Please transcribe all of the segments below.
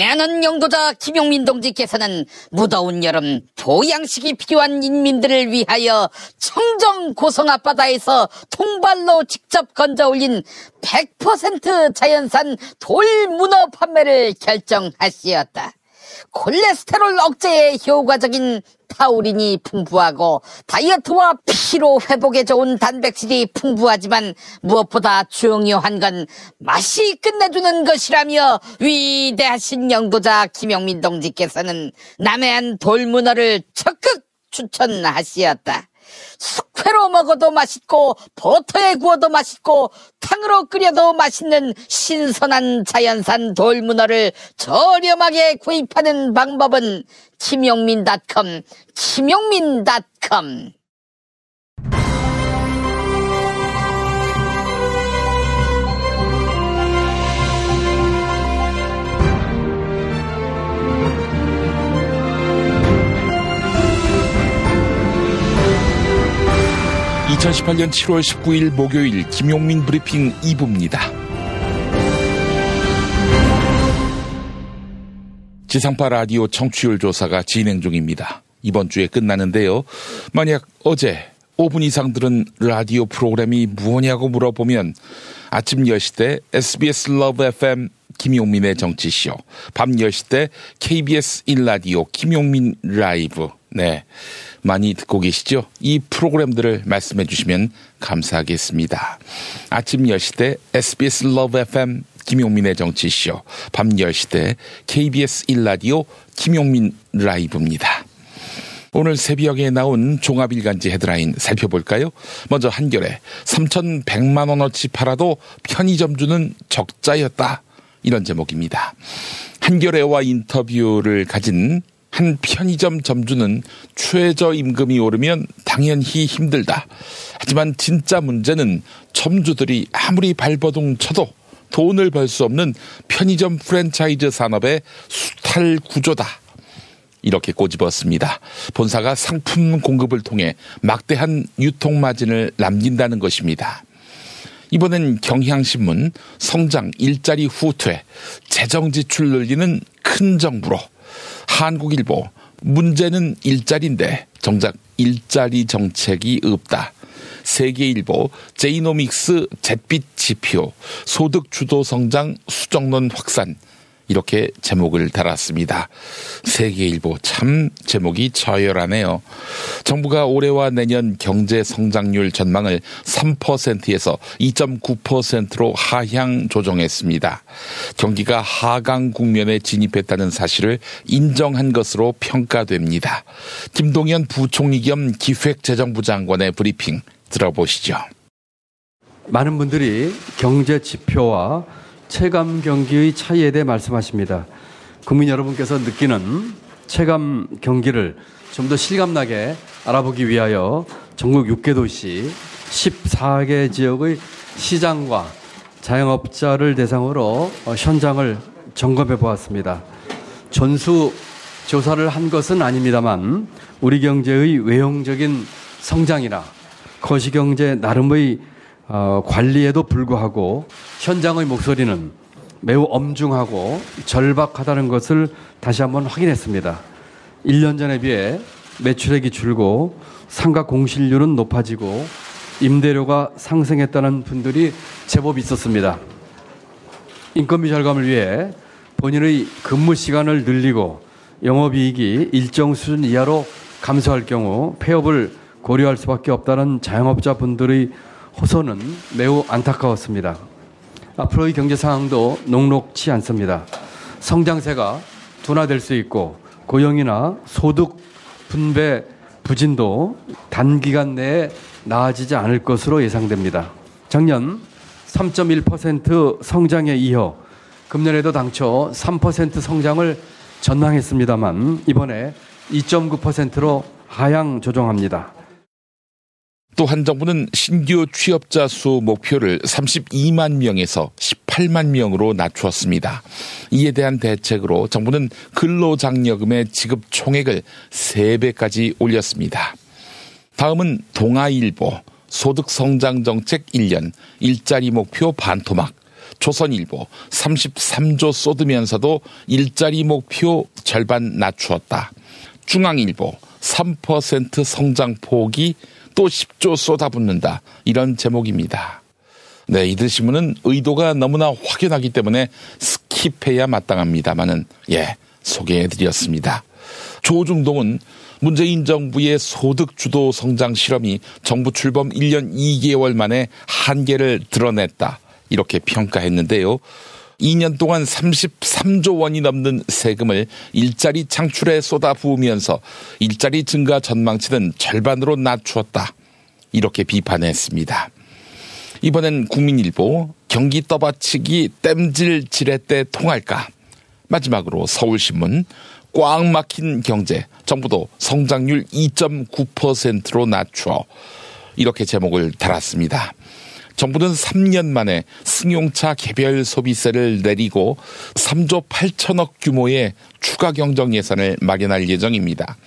친애하는 영도자 김용민 동지께서는 무더운 여름 보양식이 필요한 인민들을 위하여 청정 고성 앞바다에서 통발로 직접 건져 올린 100% 자연산 돌문어 판매를 결정하시었다. 콜레스테롤 억제에 효과적인 타우린이 풍부하고 다이어트와 피로 회복에 좋은 단백질이 풍부하지만 무엇보다 중요한 건 맛이 끝내주는 것이라며 위대하신 영도자 김용민 동지께서는 남해안 돌문어를 적극 추천하시었다. 숙회로 먹어도 맛있고 버터에 구워도 맛있고 탕으로 끓여도 맛있는 신선한 자연산 돌문어를 저렴하게 구입하는 방법은 김용민.com. 2018년 7월 19일 목요일 김용민 브리핑 2부입니다. 지상파 라디오 청취율 조사가 진행 중입니다. 이번 주에 끝나는데요. 만약 어제 5분 이상 들은 라디오 프로그램이 무엇냐고 물어보면 아침 10시 때 SBS 러브 FM 김용민의 정치쇼, 밤 10시 때 KBS 1라디오 김용민 라이브, 네, 많이 듣고 계시죠? 이 프로그램들을 말씀해 주시면 감사하겠습니다. 아침 10시 때 SBS 러브 FM 김용민의 정치쇼, 밤 10시 때 KBS 1라디오 김용민 라이브입니다. 오늘 새벽에 나온 종합일간지 헤드라인 살펴볼까요? 먼저 한겨레 3,100만 원어치 팔아도 편의점주는 적자였다. 이런 제목입니다. 한겨레와 인터뷰를 가진 한 편의점 점주는 최저임금이 오르면 당연히 힘들다. 하지만 진짜 문제는 점주들이 아무리 발버둥 쳐도 돈을 벌 수 없는 편의점 프랜차이즈 산업의 수탈 구조다. 이렇게 꼬집었습니다. 본사가 상품 공급을 통해 막대한 유통마진을 남긴다는 것입니다. 이번엔 경향신문 성장 일자리 후퇴 재정 지출 늘리는 큰 정부로, 한국일보 문제는 일자리인데 정작 일자리 정책이 없다. 세계일보 제이노믹스 잿빛 지표 소득 주도 성장 수정론 확산, 이렇게 제목을 달았습니다. 세계일보 참 제목이 저열하네요. 정부가 올해와 내년 경제 성장률 전망을 3%에서 2.9%로 하향 조정했습니다. 경기가 하강 국면에 진입했다는 사실을 인정한 것으로 평가됩니다. 김동연 부총리 겸 기획재정부 장관의 브리핑 들어보시죠. 많은 분들이 경제 지표와 체감 경기의 차이에 대해 말씀하십니다. 국민 여러분께서 느끼는 체감 경기를 좀 더 실감나게 알아보기 위하여 전국 6개 도시 14개 지역의 시장과 자영업자를 대상으로 현장을 점검해 보았습니다. 전수 조사를 한 것은 아닙니다만 우리 경제의 외형적인 성장이나 거시경제 나름의 관리에도 불구하고 현장의 목소리는 매우 엄중하고 절박하다는 것을 다시 한번 확인했습니다. 1년 전에 비해 매출액이 줄고 상가 공실률은 높아지고 임대료가 상승했다는 분들이 제법 있었습니다. 인건비 절감을 위해 본인의 근무 시간을 늘리고 영업이익이 일정 수준 이하로 감소할 경우 폐업을 고려할 수밖에 없다는 자영업자 분들의 호소는 매우 안타까웠습니다. 앞으로의 경제 상황도 녹록치 않습니다. 성장세가 둔화될 수 있고 고용이나 소득 분배 부진도 단기간 내에 나아지지 않을 것으로 예상됩니다. 작년 3.1% 성장에 이어 금년에도 당초 3% 성장을 전망했습니다만 이번에 2.9%로 하향 조정합니다. 또한 정부는 신규 취업자 수 목표를 32만 명에서 18만 명으로 낮추었습니다. 이에 대한 대책으로 정부는 근로장려금의 지급 총액을 3배까지 올렸습니다. 다음은 동아일보 소득성장정책 1년 일자리 목표 반토막 조선일보 33조 쏟으면서도 일자리 목표 절반 낮추었다. 중앙일보 3% 성장 포기 또 10조 쏟아붓는다. 이런 제목입니다. 네, 이들 신문은 의도가 너무나 확연하기 때문에 스킵해야 마땅합니다마는 소개해드렸습니다. 조중동은 문재인 정부의 소득주도 성장 실험이 정부 출범 1년 2개월 만에 한계를 드러냈다. 이렇게 평가했는데요. 2년 동안 33조 원이 넘는 세금을 일자리 창출에 쏟아부으면서 일자리 증가 전망치는 절반으로 낮추었다. 이렇게 비판했습니다. 이번엔 국민일보 경기 떠받치기 땜질 지렛대 통할까. 마지막으로 서울신문 꽉 막힌 경제 정부도 성장률 2.9%로 낮춰. 이렇게 제목을 달았습니다. 정부는 3년 만에 승용차 개별 소비세를 내리고 3조 8천억 규모의 추가 경정 예산을 마련할 예정입니다.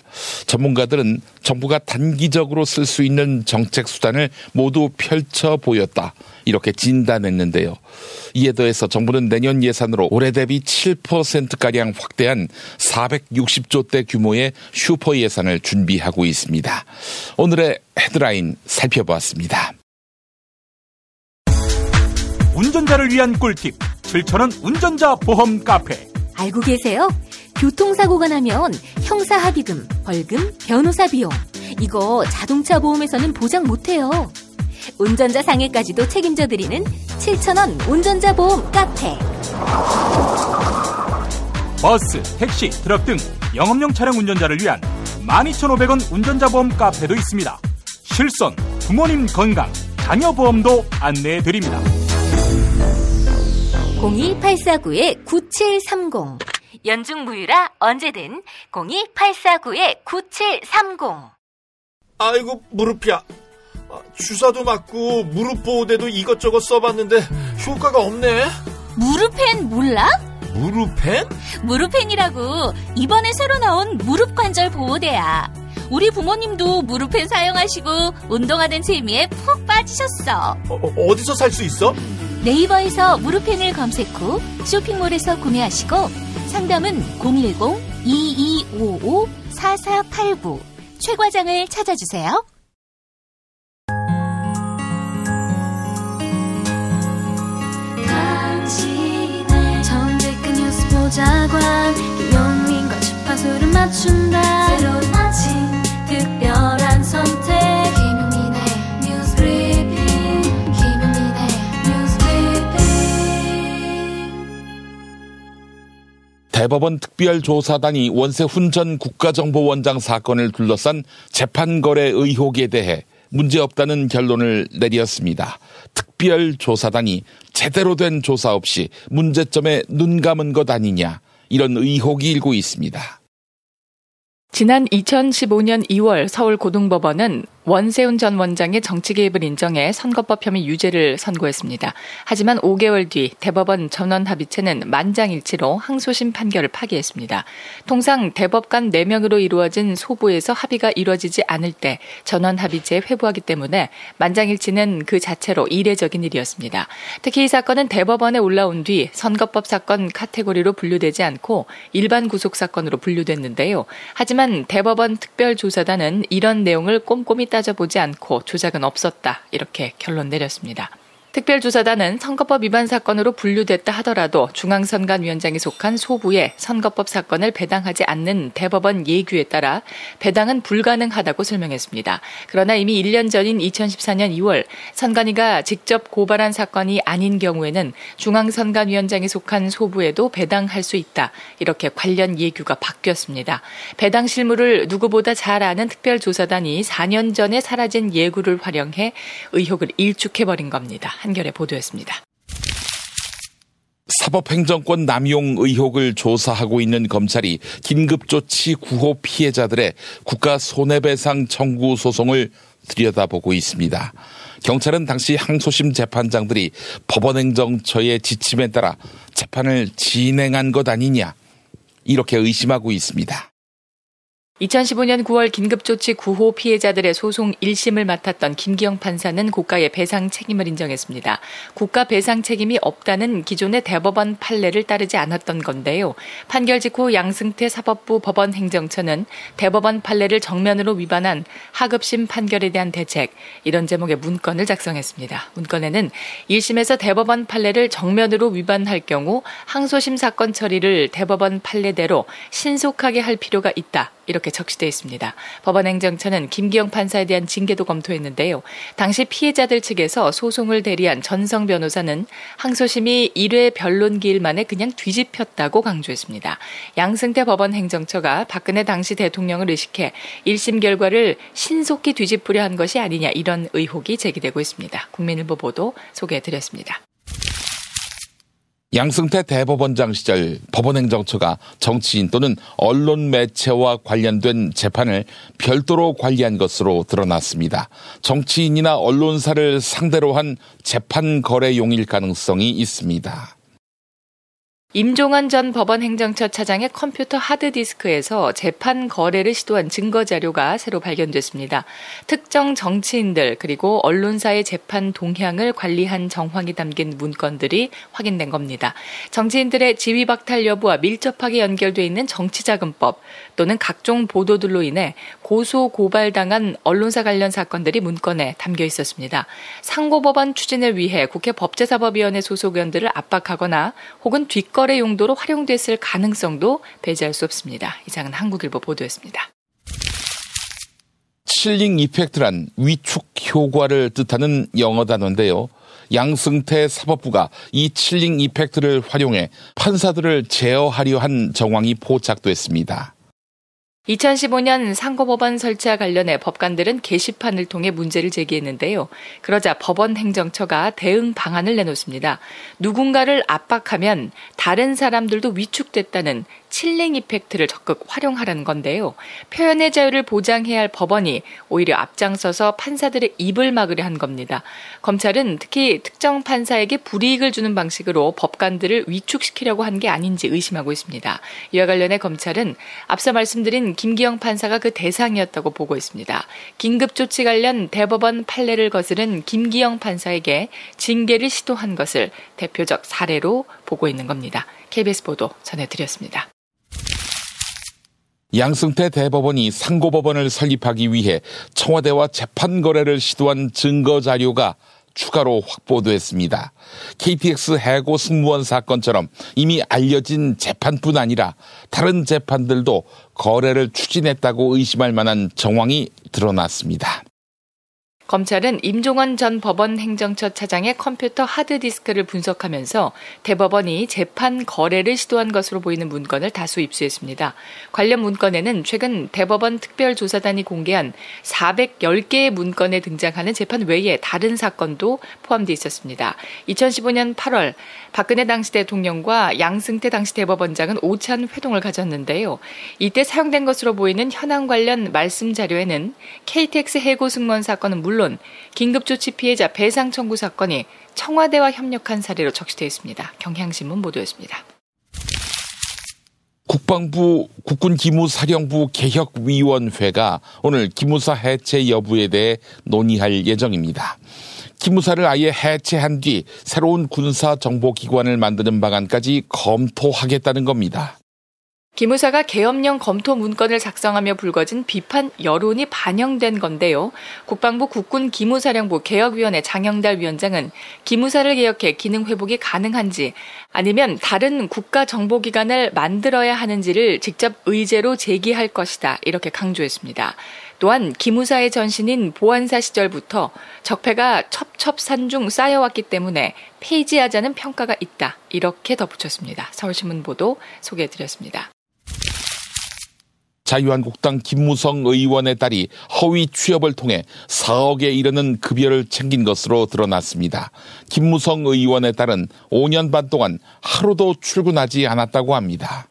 전문가들은 정부가 단기적으로 쓸 수 있는 정책 수단을 모두 펼쳐 보였다. 이렇게 진단했는데요. 이에 더해서 정부는 내년 예산으로 올해 대비 7%가량 확대한 460조대 규모의 슈퍼 예산을 준비하고 있습니다. 오늘의 헤드라인 살펴보았습니다. 운전자를 위한 꿀팁 7,000원 운전자 보험 카페. 알고 계세요? 교통사고가 나면 형사합의금, 벌금, 변호사 비용 이거 자동차 보험에서는 보장 못해요. 운전자 상해까지도 책임져드리는 7,000원 운전자 보험 카페. 버스, 택시, 트럭 등 영업용 차량 운전자를 위한 12,500원 운전자 보험 카페도 있습니다. 실손, 부모님 건강, 자녀 보험도 안내해드립니다. 02849-9730 연중무휴라 언제든 02849-9730. 아이고 무릎이야. 주사도 맞고 무릎 보호대도 이것저것 써봤는데 효과가 없네. 무릎펜 몰라? 무릎펜? 무릎펜이라고 이번에 새로 나온 무릎 관절 보호대야. 우리 부모님도 무릎펜 사용하시고 운동하는 재미에 푹 빠지셨어. 어디서 살 수 있어? 네이버에서 무릎펜을 검색 후 쇼핑몰에서 구매하시고 상담은 010-2255-4489 최 과장을 찾아주세요. 정직한 뉴스 보자관 김용민과 주파수를 맞춘다. 새로운 아침 특별한 선택 김용민의 뉴스 브리핑. 김용민의 뉴스 브리핑. 대법원 특별조사단이 원세훈 전 국가정보원장 사건을 둘러싼 재판거래 의혹에 대해 문제없다는 결론을 내렸습니다. 특별조사단이 제대로 된 조사 없이 문제점에 눈 감은 것 아니냐, 이런 의혹이 일고 있습니다. 지난 2015년 2월 서울고등법원은 원세훈 전 원장의 정치 개입을 인정해 선거법 혐의 유죄를 선고했습니다. 하지만 5개월 뒤 대법원 전원합의체는 만장일치로 항소심 판결을 파기했습니다. 통상 대법관 4명으로 이루어진 소부에서 합의가 이루어지지 않을 때 전원합의체에 회부하기 때문에 만장일치는 그 자체로 이례적인 일이었습니다. 특히 이 사건은 대법원에 올라온 뒤 선거법 사건 카테고리로 분류되지 않고 일반 구속사건으로 분류됐는데요. 하지만 대법원 특별조사단은 이런 내용을 꼼꼼히 따져보지 않고 조작은 없었다, 이렇게 결론 내렸습니다. 특별조사단은 선거법 위반 사건으로 분류됐다 하더라도 중앙선관위원장이 속한 소부에 선거법 사건을 배당하지 않는 대법원 예규에 따라 배당은 불가능하다고 설명했습니다. 그러나 이미 1년 전인 2014년 2월 선관위가 직접 고발한 사건이 아닌 경우에는 중앙선관위원장이 속한 소부에도 배당할 수 있다, 이렇게 관련 예규가 바뀌었습니다. 배당 실무를 누구보다 잘 아는 특별조사단이 4년 전에 사라진 예구를 활용해 의혹을 일축해버린 겁니다. 한겨레 보도였습니다. 사법행정권 남용 의혹을 조사하고 있는 검찰이 긴급조치 구호 피해자들의 국가 손해배상 청구 소송을 들여다보고 있습니다. 경찰은 당시 항소심 재판장들이 법원행정처의 지침에 따라 재판을 진행한 것 아니냐, 이렇게 의심하고 있습니다. 2015년 9월 긴급조치 9호 피해자들의 소송 1심을 맡았던 김기영 판사는 고가의 배상 책임을 인정했습니다. 국가 배상 책임이 없다는 기존의 대법원 판례를 따르지 않았던 건데요. 판결 직후 양승태 사법부 법원행정처는 대법원 판례를 정면으로 위반한 하급심 판결에 대한 대책, 이런 제목의 문건을 작성했습니다. 문건에는 1심에서 대법원 판례를 정면으로 위반할 경우 항소심 사건 처리를 대법원 판례대로 신속하게 할 필요가 있다, 이렇게 적시되어 있습니다. 법원행정처는 김기영 판사에 대한 징계도 검토했는데요. 당시 피해자들 측에서 소송을 대리한 전성 변호사는 항소심이 1회 변론 기일 만에 그냥 뒤집혔다고 강조했습니다. 양승태 법원행정처가 박근혜 당시 대통령을 의식해 1심 결과를 신속히 뒤집으려 한 것이 아니냐, 이런 의혹이 제기되고 있습니다. 국민일보 보도 소개해드렸습니다. 양승태 대법원장 시절 법원행정처가 정치인 또는 언론 매체와 관련된 재판을 별도로 관리한 것으로 드러났습니다. 정치인이나 언론사를 상대로 한 재판 거래용일 가능성이 있습니다. 임종원 전 법원행정처 차장의 컴퓨터 하드디스크에서 재판 거래를 시도한 증거자료가 새로 발견됐습니다. 특정 정치인들 그리고 언론사의 재판 동향을 관리한 정황이 담긴 문건들이 확인된 겁니다. 정치인들의 지위박탈 여부와 밀접하게 연결돼 있는 정치자금법 또는 각종 보도들로 인해 고소 고발당한 언론사 관련 사건들이 문건에 담겨 있었습니다. 상고법원 추진을 위해 국회 법제사법위원회 소속 의원들을 압박하거나 혹은 뒷거래 용도로 활용됐을 가능성도 배제할 수 없습니다. 이상은 한국일보 보도였습니다. 칠링 이펙트란 위축 효과를 뜻하는 영어 단어인데요. 양승태 사법부가 이 칠링 이펙트를 활용해 판사들을 제어하려 한 정황이 포착됐습니다. 2015년 상고법원 설치와 관련해 법관들은 게시판을 통해 문제를 제기했는데요. 그러자 법원행정처가 대응 방안을 내놓습니다. 누군가를 압박하면 다른 사람들도 위축됐다는 칠링 이펙트를 적극 활용하라는 건데요. 표현의 자유를 보장해야 할 법원이 오히려 앞장서서 판사들의 입을 막으려 한 겁니다. 검찰은 특히 특정 판사에게 불이익을 주는 방식으로 법관들을 위축시키려고 한 게 아닌지 의심하고 있습니다. 이와 관련해 검찰은 앞서 말씀드린 김기영 판사가 그 대상이었다고 보고 있습니다. 긴급조치 관련 대법원 판례를 거스른 김기영 판사에게 징계를 시도한 것을 대표적 사례로 보고 있는 겁니다. KBS 보도 전해드렸습니다. 양승태 대법원이 상고법원을 설립하기 위해 청와대와 재판 거래를 시도한 증거 자료가 추가로 확보됐습니다. KTX 해고 승무원 사건처럼 이미 알려진 재판뿐 아니라 다른 재판들도 거래를 추진했다고 의심할 만한 정황이 드러났습니다. 검찰은 임종원 전 법원행정처 차장의 컴퓨터 하드디스크를 분석하면서 대법원이 재판 거래를 시도한 것으로 보이는 문건을 다수 입수했습니다. 관련 문건에는 최근 대법원 특별조사단이 공개한 410개의 문건에 등장하는 재판 외에 다른 사건도 포함되어 있었습니다. 2015년 8월 박근혜 당시 대통령과 양승태 당시 대법원장은 오찬 회동을 가졌는데요. 이때 사용된 것으로 보이는 현황 관련 말씀 자료에는 KTX 해고 승무원 사건은 물론 긴급조치 피해자 배상 청구 사건이 청와대와 협력한 사례로 적시되어 있습니다. 경향신문 보도였습니다. 국방부 국군기무사령부 개혁위원회가 오늘 기무사 해체 여부에 대해 논의할 예정입니다. 기무사를 아예 해체한 뒤 새로운 군사정보기관을 만드는 방안까지 검토하겠다는 겁니다. 기무사가 계엄령 검토 문건을 작성하며 불거진 비판 여론이 반영된 건데요. 국방부 국군기무사령부 개혁위원회 장영달 위원장은 기무사를 개혁해 기능 회복이 가능한지 아니면 다른 국가정보기관을 만들어야 하는지를 직접 의제로 제기할 것이다, 이렇게 강조했습니다. 또한 기무사의 전신인 보안사 시절부터 적폐가 첩첩산중 쌓여왔기 때문에 폐지하자는 평가가 있다, 이렇게 덧붙였습니다. 서울신문 보도 소개해드렸습니다. 자유한국당 김무성 의원의 딸이 허위 취업을 통해 4억에 이르는 급여를 챙긴 것으로 드러났습니다. 김무성 의원의 딸은 5년 반 동안 하루도 출근하지 않았다고 합니다.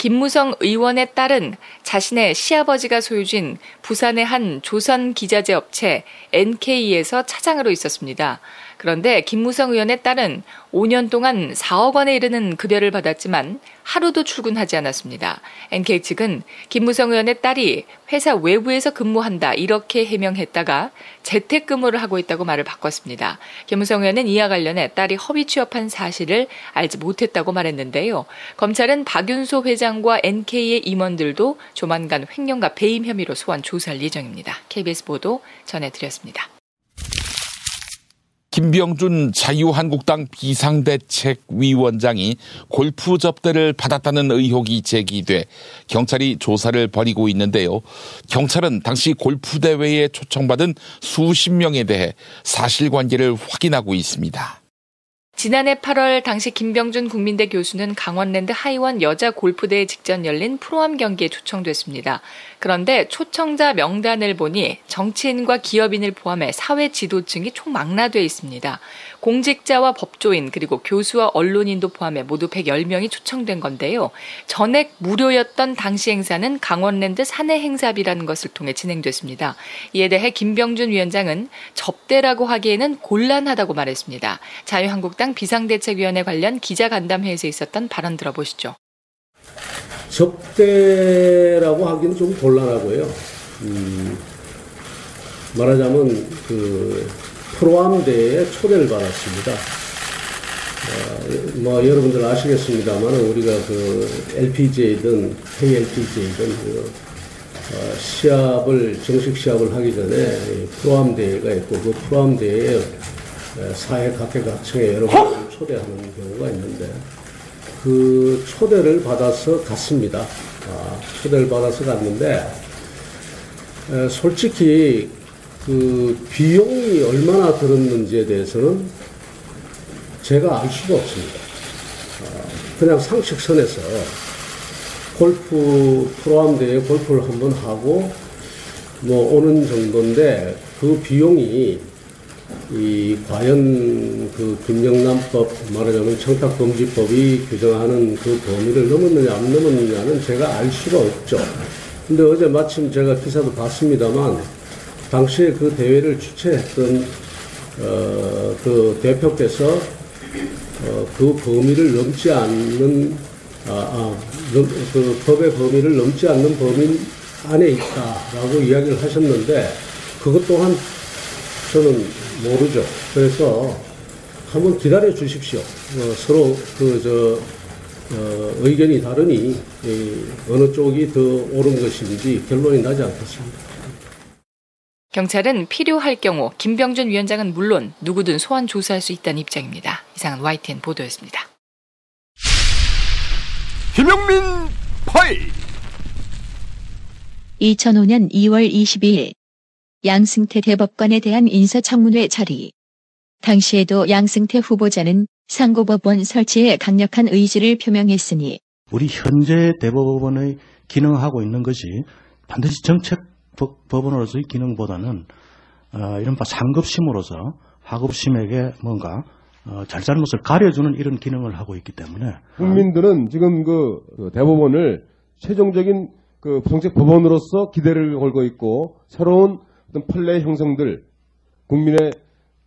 김무성 의원의 딸은 자신의 시아버지가 소유진 부산의 한 조선 기자재 업체 NK에서 차장으로 있었습니다. 그런데 김무성 의원의 딸은 5년 동안 4억 원에 이르는 급여를 받았지만 하루도 출근하지 않았습니다. NK 측은 김무성 의원의 딸이 회사 외부에서 근무한다 이렇게 해명했다가 재택근무를 하고 있다고 말을 바꿨습니다. 김무성 의원은 이와 관련해 딸이 허위 취업한 사실을 알지 못했다고 말했는데요. 검찰은 박윤소 회장과 NK의 임원들도 조만간 횡령과 배임 혐의로 소환 조사할 예정입니다. KBS 보도 전해드렸습니다. 김병준 자유한국당 비상대책위원장이 골프 접대를 받았다는 의혹이 제기돼 경찰이 조사를 벌이고 있는데요. 경찰은 당시 골프 대회에 초청받은 수십 명에 대해 사실관계를 확인하고 있습니다. 지난해 8월 당시 김병준 국민대 교수는 강원랜드 하이원 여자 골프대회 직전 열린 프로암 경기에 초청됐습니다. 그런데 초청자 명단을 보니 정치인과 기업인을 포함해 사회 지도층이 총망라돼 있습니다. 공직자와 법조인 그리고 교수와 언론인도 포함해 모두 110명이 초청된 건데요. 전액 무료였던 당시 행사는 강원랜드 사내 행사비라는 것을 통해 진행됐습니다. 이에 대해 김병준 위원장은 접대라고 하기에는 곤란하다고 말했습니다. 자유한국당 비상대책위원회 관련 기자간담회에서 있었던 발언 들어보시죠. 접대라고 하기는 좀 곤란하고요. 말하자면 프로암 대회에 초대를 받았습니다. 여러분들 아시겠습니다만 우리가 LPGA든 KLPGA든 정식 시합을 하기 전에 프로암 대회가 있고 그 프로암 대회에 사회 각계각층의 여러분들을 초대하는 경우가 있는데 그 초대를 받아서 갔습니다. 초대를 받아서 갔는데 솔직히 그 비용이 얼마나 들었는지에 대해서는 제가 알 수가 없습니다. 그냥 상식선에서 프로암 대회 골프를 한번 하고 오는 정도인데 그 비용이 과연 김영란법 말하자면 청탁금지법이 규정하는 그 범위를 넘었느냐 안 넘었느냐는 제가 알 수가 없죠. 근데 어제 마침 제가 기사도 봤습니다만 당시에 그 대회를 주최했던 그 대표께서 그 범위를 넘지 않는 그 법의 범위를 넘지 않는 범위 안에 있다라고 이야기를 하셨는데 그것 또한 저는 모르죠. 그래서 한번 기다려 주십시오. 서로 의견이 다르니 어느 쪽이 더 옳은 것인지 결론이 나지 않겠습니다. 경찰은 필요할 경우 김병준 위원장은 물론 누구든 소환 조사할 수 있다는 입장입니다. 이상은 YTN 보도였습니다. 김용민 파일 2005년 2월 22일 양승태 대법관에 대한 인사청문회 자리. 당시에도 양승태 후보자는 상고법원 설치에 강력한 의지를 표명했으니 우리 현재 대법원의 기능하고 있는 것이 반드시 정책법원으로서의 기능보다는 이른바 상급심으로서 하급심에게 뭔가 잘잘못을 가려주는 이런 기능을 하고 있기 때문에 국민들은 지금 그 대법원을 최종적인 그 정책법원으로서 기대를 걸고 있고 새로운 어떤 판례 형성들 국민의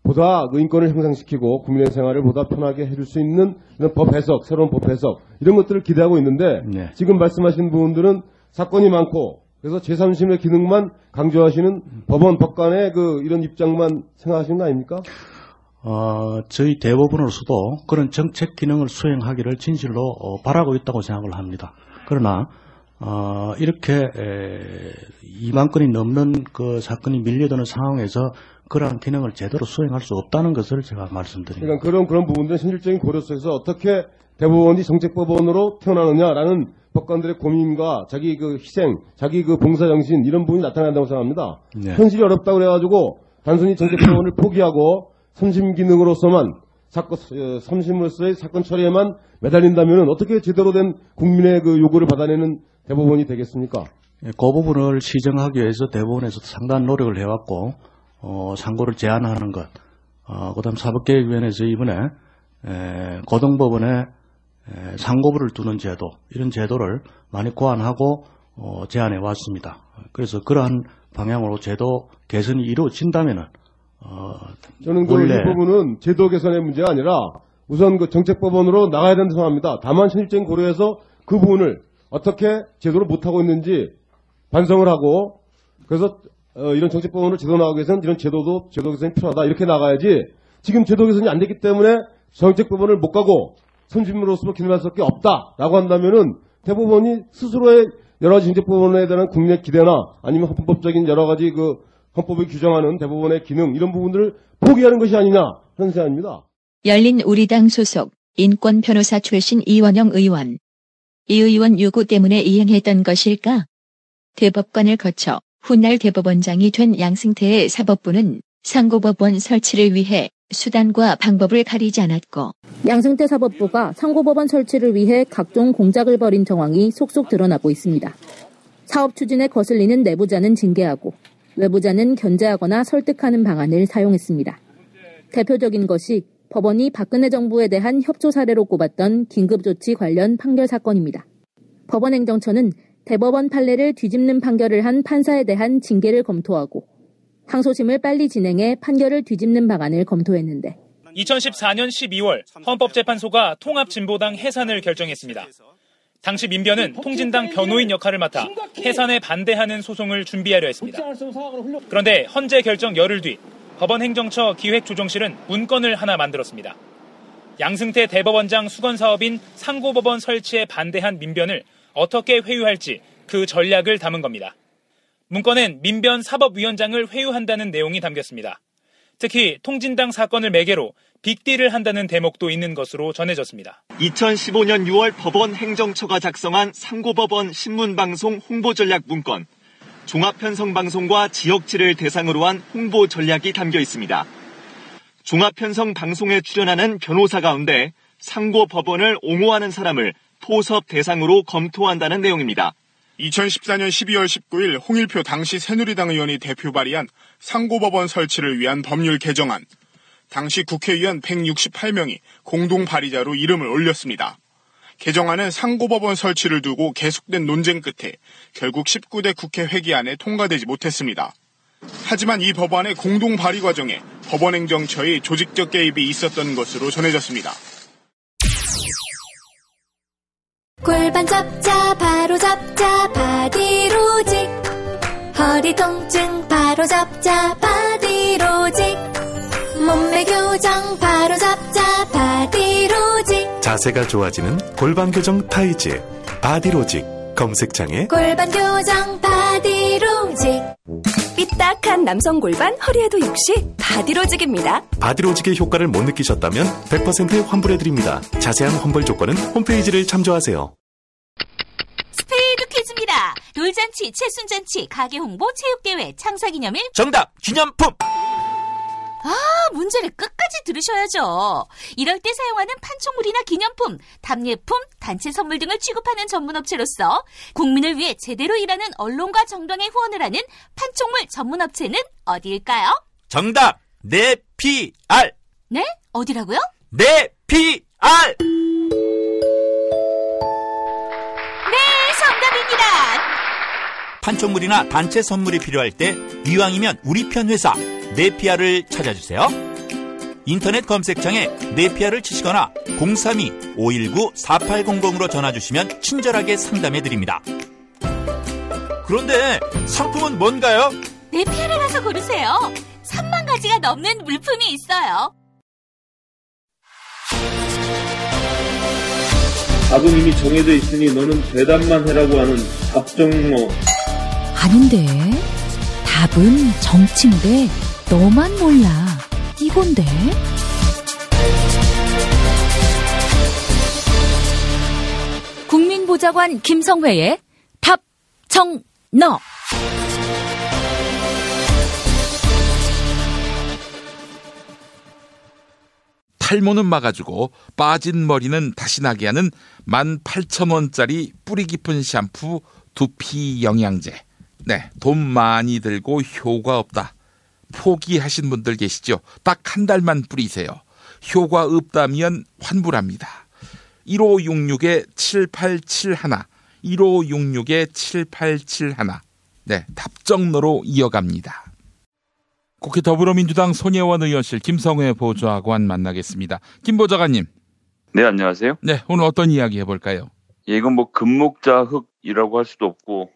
보다 인권을 향상시키고 국민의 생활을 보다 편하게 해줄 수 있는 이런 법 해석, 새로운 법 해석 이런 것들을 기대하고 있는데 네. 지금 말씀하신 부분들은 사건이 많고 그래서 제3심의 기능만 강조하시는 법관의 이런 입장만 생각하시는 거 아닙니까? 저희 대법원으로서도 그런 정책 기능을 수행하기를 진실로 바라고 있다고 생각을 합니다. 그러나 이렇게 2만 건이 넘는 그 사건이 밀려드는 상황에서 그러한 기능을 제대로 수행할 수 없다는 것을 제가 말씀드립니다. 그러니까 그런 부분들은 현실적인 고려 속에서 어떻게 대법원이 정책법원으로 태어나느냐라는 법관들의 고민과 자기 희생, 자기 봉사정신 이런 부분이 나타난다고 생각합니다. 네. 현실이 어렵다고 그래가지고 단순히 정책법원을 포기하고 선심 기능으로서만 선심으로서의 사건 처리에만 매달린다면 어떻게 제대로 된 국민의 요구를 받아내는 대법원이 되겠습니까? 그 부분을 시정하기 위해서 대법원에서도 상당한 노력을 해왔고 상고를 제한하는 것, 그다음 사법개혁위원회에서 이번에 고등법원의 상고부를 두는 제도, 이런 제도를 많이 고안하고 제안해 왔습니다. 그래서 그러한 방향으로 제도 개선이 이루어진다면은 저는 이 부분은 제도 개선의 문제가 아니라 우선 그 정책법원으로 나가야 된다고 생각합니다. 다만 현실적인 고려해서 그 부분을 어떻게 제도를 못하고 있는지 반성을 하고, 그래서 이런 정책법원으로 제도 나가기 위해서는 이런 제도 개선이 필요하다, 이렇게 나가야지, 지금 제도 개선이 안 됐기 때문에 정책법원을 못 가고 선진으로서 기능할 수밖에 없다라고 한다면은 대법원이 스스로의 여러 가지 정책법원에 대한 국민의 기대나 아니면 헌법적인 여러 가지 그 헌법이 규정하는 대법원의 기능, 이런 부분들을 포기하는 것이 아니냐 하는 생각입니다. 열린 우리당 소속 인권 변호사 출신 이원영 의원. 이 의원 요구 때문에 이행했던 것일까? 대법관을 거쳐 훗날 대법원장이 된 양승태의 사법부는 상고법원 설치를 위해 수단과 방법을 가리지 않았고, 양승태 사법부가 상고법원 설치를 위해 각종 공작을 벌인 정황이 속속 드러나고 있습니다. 사업 추진에 거슬리는 내부자는 징계하고 외부자는 견제하거나 설득하는 방안을 사용했습니다. 대표적인 것이 법원이 박근혜 정부에 대한 협조 사례로 꼽았던 긴급조치 관련 판결 사건입니다. 법원행정처는 대법원 판례를 뒤집는 판결을 한 판사에 대한 징계를 검토하고 항소심을 빨리 진행해 판결을 뒤집는 방안을 검토했는데, 2014년 12월 헌법재판소가 통합진보당 해산을 결정했습니다. 당시 민변은 통진당 변호인 역할을 맡아 해산에 반대하는 소송을 준비하려 했습니다. 그런데 헌재 결정 열흘 뒤 법원행정처 기획조정실은 문건을 하나 만들었습니다. 양승태 대법원장 수건 사업인 상고법원 설치에 반대한 민변을 어떻게 회유할지 그 전략을 담은 겁니다. 문건엔 민변 사법위원장을 회유한다는 내용이 담겼습니다. 특히 통진당 사건을 매개로 빅딜을 한다는 대목도 있는 것으로 전해졌습니다. 2015년 6월 법원 행정처가 작성한 상고법원 신문방송 홍보전략 문건, 종합편성방송과 지역지를 대상으로 한 홍보 전략이 담겨 있습니다. 종합편성방송에 출연하는 변호사 가운데 상고법원을 옹호하는 사람을 포섭 대상으로 검토한다는 내용입니다. 2014년 12월 19일 홍일표 당시 새누리당 의원이 대표 발의한 상고법원 설치를 위한 법률 개정안. 당시 국회의원 168명이 공동 발의자로 이름을 올렸습니다. 개정안은 상고법원 설치를 두고 계속된 논쟁 끝에 결국 19대 국회 회기안에 통과되지 못했습니다. 하지만 이 법안의 공동 발의 과정에 법원행정처의 조직적 개입이 있었던 것으로 전해졌습니다. 골반 잡자 바로 잡자 바디로직, 허리 통증 바로 잡자 바디로직, 몸매 교정 바로 잡자 바디로직, 자세가 좋아지는 골반 교정 타이즈 바디로직, 검색창에 골반 교정 바디로직. 삐딱한 남성 골반 허리에도 역시 바디로직입니다. 바디로직의 효과를 못 느끼셨다면 100% 환불해드립니다. 자세한 환불 조건은 홈페이지를 참조하세요. 스페이드 퀴즈입니다. 돌잔치, 칠순잔치, 가게홍보, 체육대회, 창사기념일. 정답! 기념품! 문제를 끝까지 들으셔야죠. 이럴 때 사용하는 판촉물이나 기념품, 답례품, 단체 선물 등을 취급하는 전문업체로서 국민을 위해 제대로 일하는 언론과 정당의 후원을 하는 판촉물 전문업체는 어디일까요? 정답! 네피알! 네? 어디라고요? 네피알! 네, 정답입니다. 판촉물이나 단체 선물이 필요할 때 이왕이면 우리 편 회사 네피아를 찾아주세요. 인터넷 검색창에 네피아를 치시거나 032-519-4800으로 전화주시면 친절하게 상담해드립니다. 그런데 상품은 뭔가요? 네피아를 가서 고르세요. 3만 가지가 넘는 물품이 있어요. 답은 이미 정해져 있으니 너는 대답만 해라고 하는 답정모. 아닌데, 답은 정치인데 너만 몰라. 이건데. 국민보좌관 김성회의 답정너. 탈모는 막아주고 빠진 머리는 다시 나게 하는 18,000원짜리 뿌리 깊은 샴푸 두피 영양제. 네, 돈 많이 들고 효과 없다. 포기하신 분들 계시죠? 딱 한 달만 뿌리세요. 효과 없다면 환불합니다. 1566-7871 1566-7871 네, 답정너로 이어갑니다. 국회 더불어민주당 손혜원 의원실 김성회 보좌관 만나겠습니다. 김 보좌관님. 네, 안녕하세요. 네, 오늘 어떤 이야기 해볼까요? 예, 이건 뭐 금목자흑이라고 할 수도 없고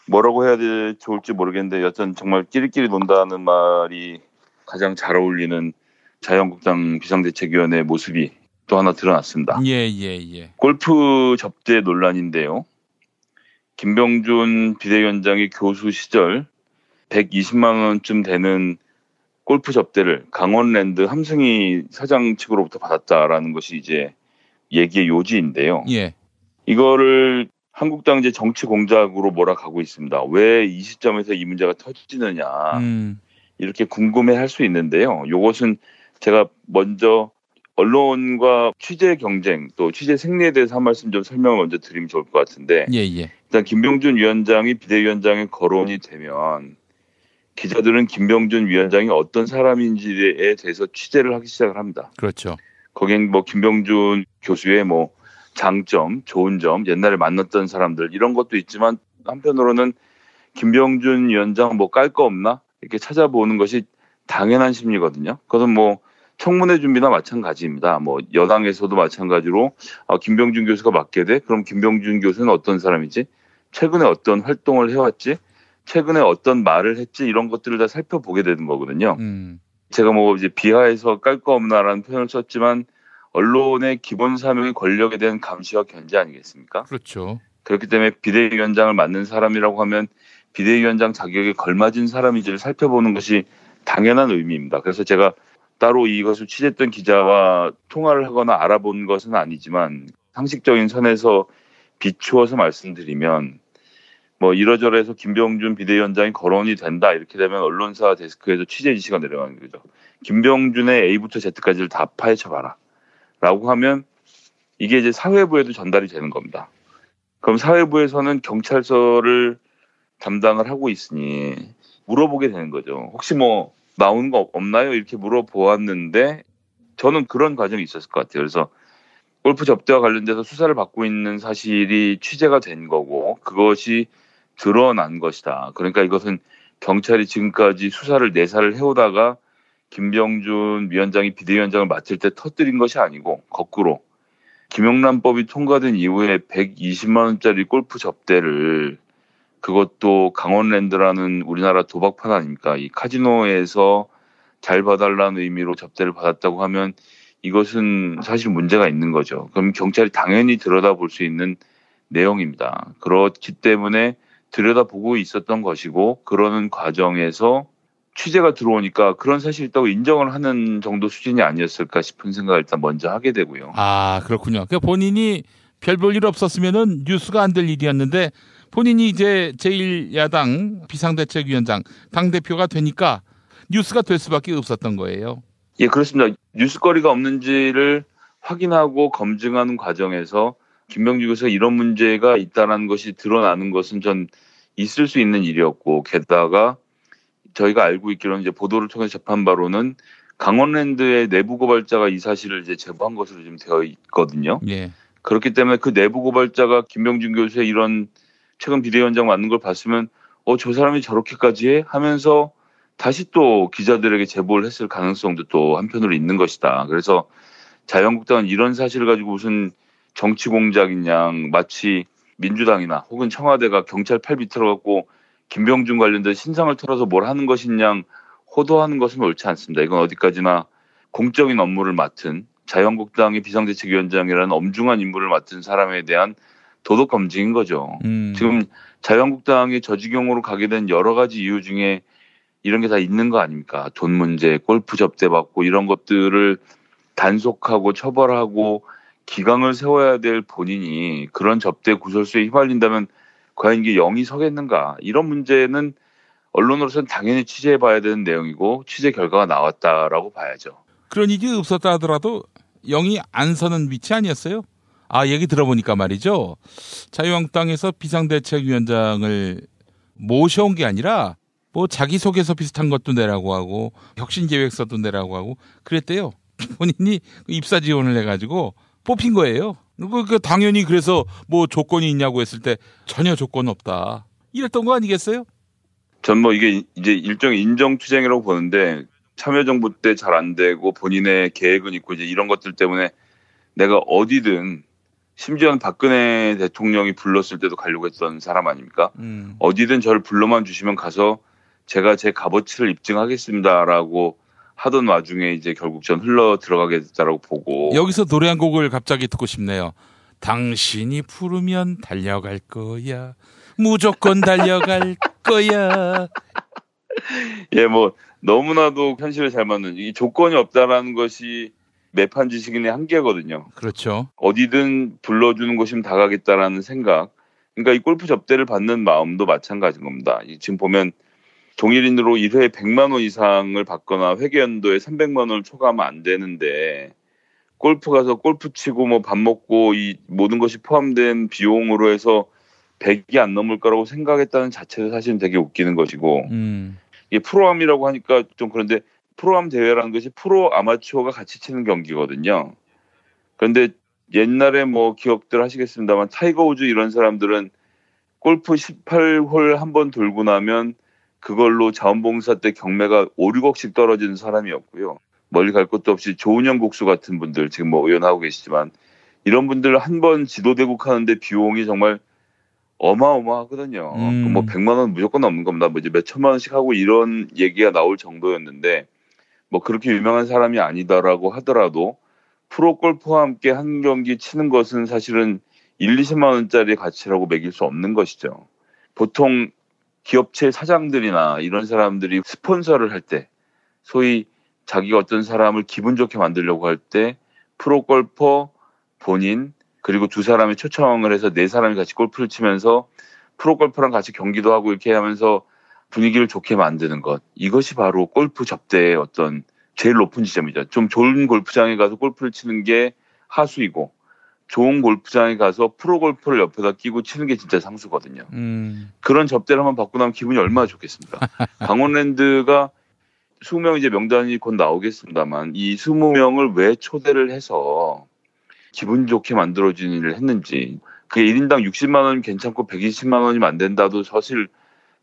뭐라고 해야 좋을지 모르겠는데 여튼 정말 끼리끼리 논다는 말이 가장 잘 어울리는 자유한국당 비상대책위원회의 모습이 또 하나 드러났습니다. 예. 골프 접대 논란인데요. 김병준 비대위원장이 교수 시절 120만 원쯤 되는 골프 접대를 강원랜드 함승희 사장 측으로부터 받았다라는 것이 이제 얘기의 요지인데요. 예. 이거를 한국당 이제 정치 공작으로 몰아가고 있습니다. 왜 이 시점에서 이 문제가 터지느냐 이렇게 궁금해할 수 있는데요. 이것은 제가 먼저 언론과 취재 경쟁 또 취재 생리에 대해서 한 말씀 좀 설명을 먼저 드리면 좋을 것 같은데 예. 일단 김병준 위원장이 비대위원장에 거론이 되면 기자들은 김병준 위원장이 어떤 사람인지에 대해서 취재를 하기 시작을 합니다. 그렇죠. 거긴 뭐 김병준 교수의 뭐 장점, 좋은 점, 옛날에 만났던 사람들 이런 것도 있지만 한편으로는 김병준 위원장 뭐 깔 거 없나 이렇게 찾아보는 것이 당연한 심리거든요. 그것은 뭐 청문회 준비나 마찬가지입니다. 뭐 여당에서도 마찬가지로 김병준 교수가 맡게 돼? 그럼 김병준 교수는 어떤 사람이지? 최근에 어떤 활동을 해왔지? 최근에 어떤 말을 했지? 이런 것들을 다 살펴보게 되는 거거든요. 제가 뭐 이제 비하해서 깔 거 없나라는 표현을 썼지만 언론의 기본 사명이 권력에 대한 감시와 견제 아니겠습니까? 그렇죠. 그렇기 때문에 비대위원장을 맡는 사람이라고 하면 비대위원장 자격에 걸맞은 사람인지를 살펴보는 것이 당연한 의미입니다. 그래서 제가 따로 이것을 취재했던 기자와 통화를 하거나 알아본 것은 아니지만 상식적인 선에서 비추어서 말씀드리면 뭐 이러저러해서 김병준 비대위원장이 거론이 된다 이렇게 되면 언론사 데스크에서 취재 지시가 내려가는 거죠. 김병준의 A부터 Z까지를 다 파헤쳐봐라 라고 하면 이게 이제 사회부에도 전달이 되는 겁니다. 그럼 사회부에서는 경찰서를 담당을 하고 있으니 물어보게 되는 거죠. 혹시 뭐 나오는 거 없나요? 이렇게 물어보았는데 저는 그런 과정이 있었을 것 같아요. 그래서 골프 접대와 관련돼서 수사를 받고 있는 사실이 취재가 된 거고 그것이 드러난 것이다. 그러니까 이것은 경찰이 지금까지 수사를 내사를 해오다가 김병준 위원장이 비대위원장을 맡을 때 터뜨린 것이 아니고 거꾸로 김영란법이 통과된 이후에 120만 원짜리 골프 접대를 그것도 강원랜드라는 우리나라 도박판 아닙니까? 이 카지노에서 잘 봐달라는 의미로 접대를 받았다고 하면 이것은 사실 문제가 있는 거죠. 그럼 경찰이 당연히 들여다볼 수 있는 내용입니다. 그렇기 때문에 들여다보고 있었던 것이고 그러는 과정에서 취재가 들어오니까 그런 사실이 있다고 인정을 하는 정도 수준이 아니었을까 싶은 생각을 일단 먼저 하게 되고요. 아, 그렇군요. 그러니까 본인이 별 볼 일 없었으면은 뉴스가 안 될 일이었는데 본인이 이제 제1야당 비상대책위원장 당대표가 되니까 뉴스가 될 수밖에 없었던 거예요. 예, 그렇습니다. 뉴스거리가 없는지를 확인하고 검증하는 과정에서 김병준 교수가 이런 문제가 있다는 것이 드러나는 것은 전 있을 수 있는 일이었고 게다가 저희가 알고 있기로는 이제 보도를 통해 접한 바로는 강원랜드의 내부 고발자가 이 사실을 이제 제보한 것으로 지금 되어 있거든요. 예. 그렇기 때문에 그 내부 고발자가 김병준 교수의 이런 최근 비대위원장 맡는 걸 봤으면 저 사람이 저렇게까지 해? 하면서 다시 또 기자들에게 제보를 했을 가능성도 또 한편으로 있는 것이다. 그래서 자유한국당은 이런 사실을 가지고 무슨 정치 공작인 양 마치 민주당이나 혹은 청와대가 경찰 팔 비틀어갖고 김병준 관련된 신상을 털어서 뭘 하는 것인 양 호도하는 것은 옳지 않습니다. 이건 어디까지나 공적인 업무를 맡은 자유한국당의 비상대책위원장이라는 엄중한 임무를 맡은 사람에 대한 도덕 검증인 거죠. 지금 자유한국당이 저 지경으로 가게 된 여러 가지 이유 중에 이런 게 다 있는 거 아닙니까? 돈 문제, 골프 접대 받고 이런 것들을 단속하고 처벌하고 기강을 세워야 될 본인이 그런 접대 구설수에 휘말린다면 과연 이게 영이 서겠는가? 이런 문제는 언론으로서는 당연히 취재해봐야 되는 내용이고 취재 결과가 나왔다라고 봐야죠. 그런 일이 없었다 하더라도 영이 안 서는 위치 아니었어요? 아, 얘기 들어보니까 말이죠. 자유한국당에서 비상대책위원장을 모셔온 게 아니라 뭐 자기소개서 비슷한 것도 내라고 하고 혁신계획서도 내라고 하고 그랬대요. 본인이 입사 지원을 해가지고 뽑힌 거예요. 당연히 그래서 뭐 조건이 있냐고 했을 때 전혀 조건 없다. 이랬던 거 아니겠어요? 전 뭐 이게 이제 일종의 인정투쟁이라고 보는데 참여정부 때 잘 안 되고 본인의 계획은 있고 이제 이런 것들 때문에 내가 어디든 심지어는 박근혜 대통령이 불렀을 때도 가려고 했던 사람 아닙니까? 어디든 저를 불러만 주시면 가서 제가 제 값어치를 입증하겠습니다라고 하던 와중에 이제 결국 전 흘러 들어가게 됐다라고 보고. 여기서 노래 한 곡을 갑자기 듣고 싶네요. 당신이 부르면 달려갈 거야. 무조건 달려갈 거야. 예, 뭐 너무나도 현실에 잘 맞는 이 조건이 없다라는 것이 매판 지식인의 한계거든요. 그렇죠. 어디든 불러주는 곳이면 다 가겠다라는 생각. 그러니까 이 골프 접대를 받는 마음도 마찬가지인 겁니다. 지금 보면 동일인으로 1회에 100만 원 이상을 받거나 회계연도에 300만 원을 초과하면 안 되는데 골프 가서 골프 치고 뭐 밥 먹고 이 모든 것이 포함된 비용으로 해서 100이 안 넘을 거라고 생각했다는 자체도 사실은 되게 웃기는 것이고 이게 프로암이라고 하니까 좀 그런데 프로암 대회라는 것이 프로 아마추어가 같이 치는 경기거든요. 그런데 옛날에 뭐 기억들 하시겠습니다만 타이거 우즈 이런 사람들은 골프 18홀 한 번 돌고 나면 그걸로 자원봉사 때 경매가 5, 6억씩 떨어지는 사람이었고요. 멀리 갈 것도 없이 조은영 국수 같은 분들 지금 뭐 의원하고 계시지만 이런 분들 한 번 지도대국 하는데 비용이 정말 어마어마하거든요. 뭐 100만 원 무조건 넘는 겁니다. 뭐 이제 몇 천만 원씩 하고 이런 얘기가 나올 정도였는데 뭐 그렇게 유명한 사람이 아니다라고 하더라도 프로 골프와 함께 한 경기 치는 것은 사실은 1, 20만 원짜리 가치라고 매길 수 없는 것이죠. 보통 기업체 사장들이나 이런 사람들이 스폰서를 할 때 소위 자기가 어떤 사람을 기분 좋게 만들려고 할 때 프로 골퍼 본인 그리고 두 사람이 초청을 해서 네 사람이 같이 골프를 치면서 프로 골퍼랑 같이 경기도 하고 이렇게 하면서 분위기를 좋게 만드는 것. 이것이 바로 골프 접대의 어떤 제일 높은 지점이죠. 좀 좋은 골프장에 가서 골프를 치는 게 하수이고 좋은 골프장에 가서 프로 골프를 옆에다 끼고 치는 게 진짜 상수거든요. 그런 접대를 한번 받고 나면 기분이 얼마나 좋겠습니까? 강원랜드가 20명 이제 명단이 곧 나오겠습니다만 이 20명을 왜 초대를 해서 기분 좋게 만들어진 일을 했는지 그게 1인당 60만 원 괜찮고 120만 원이면 안 된다도 사실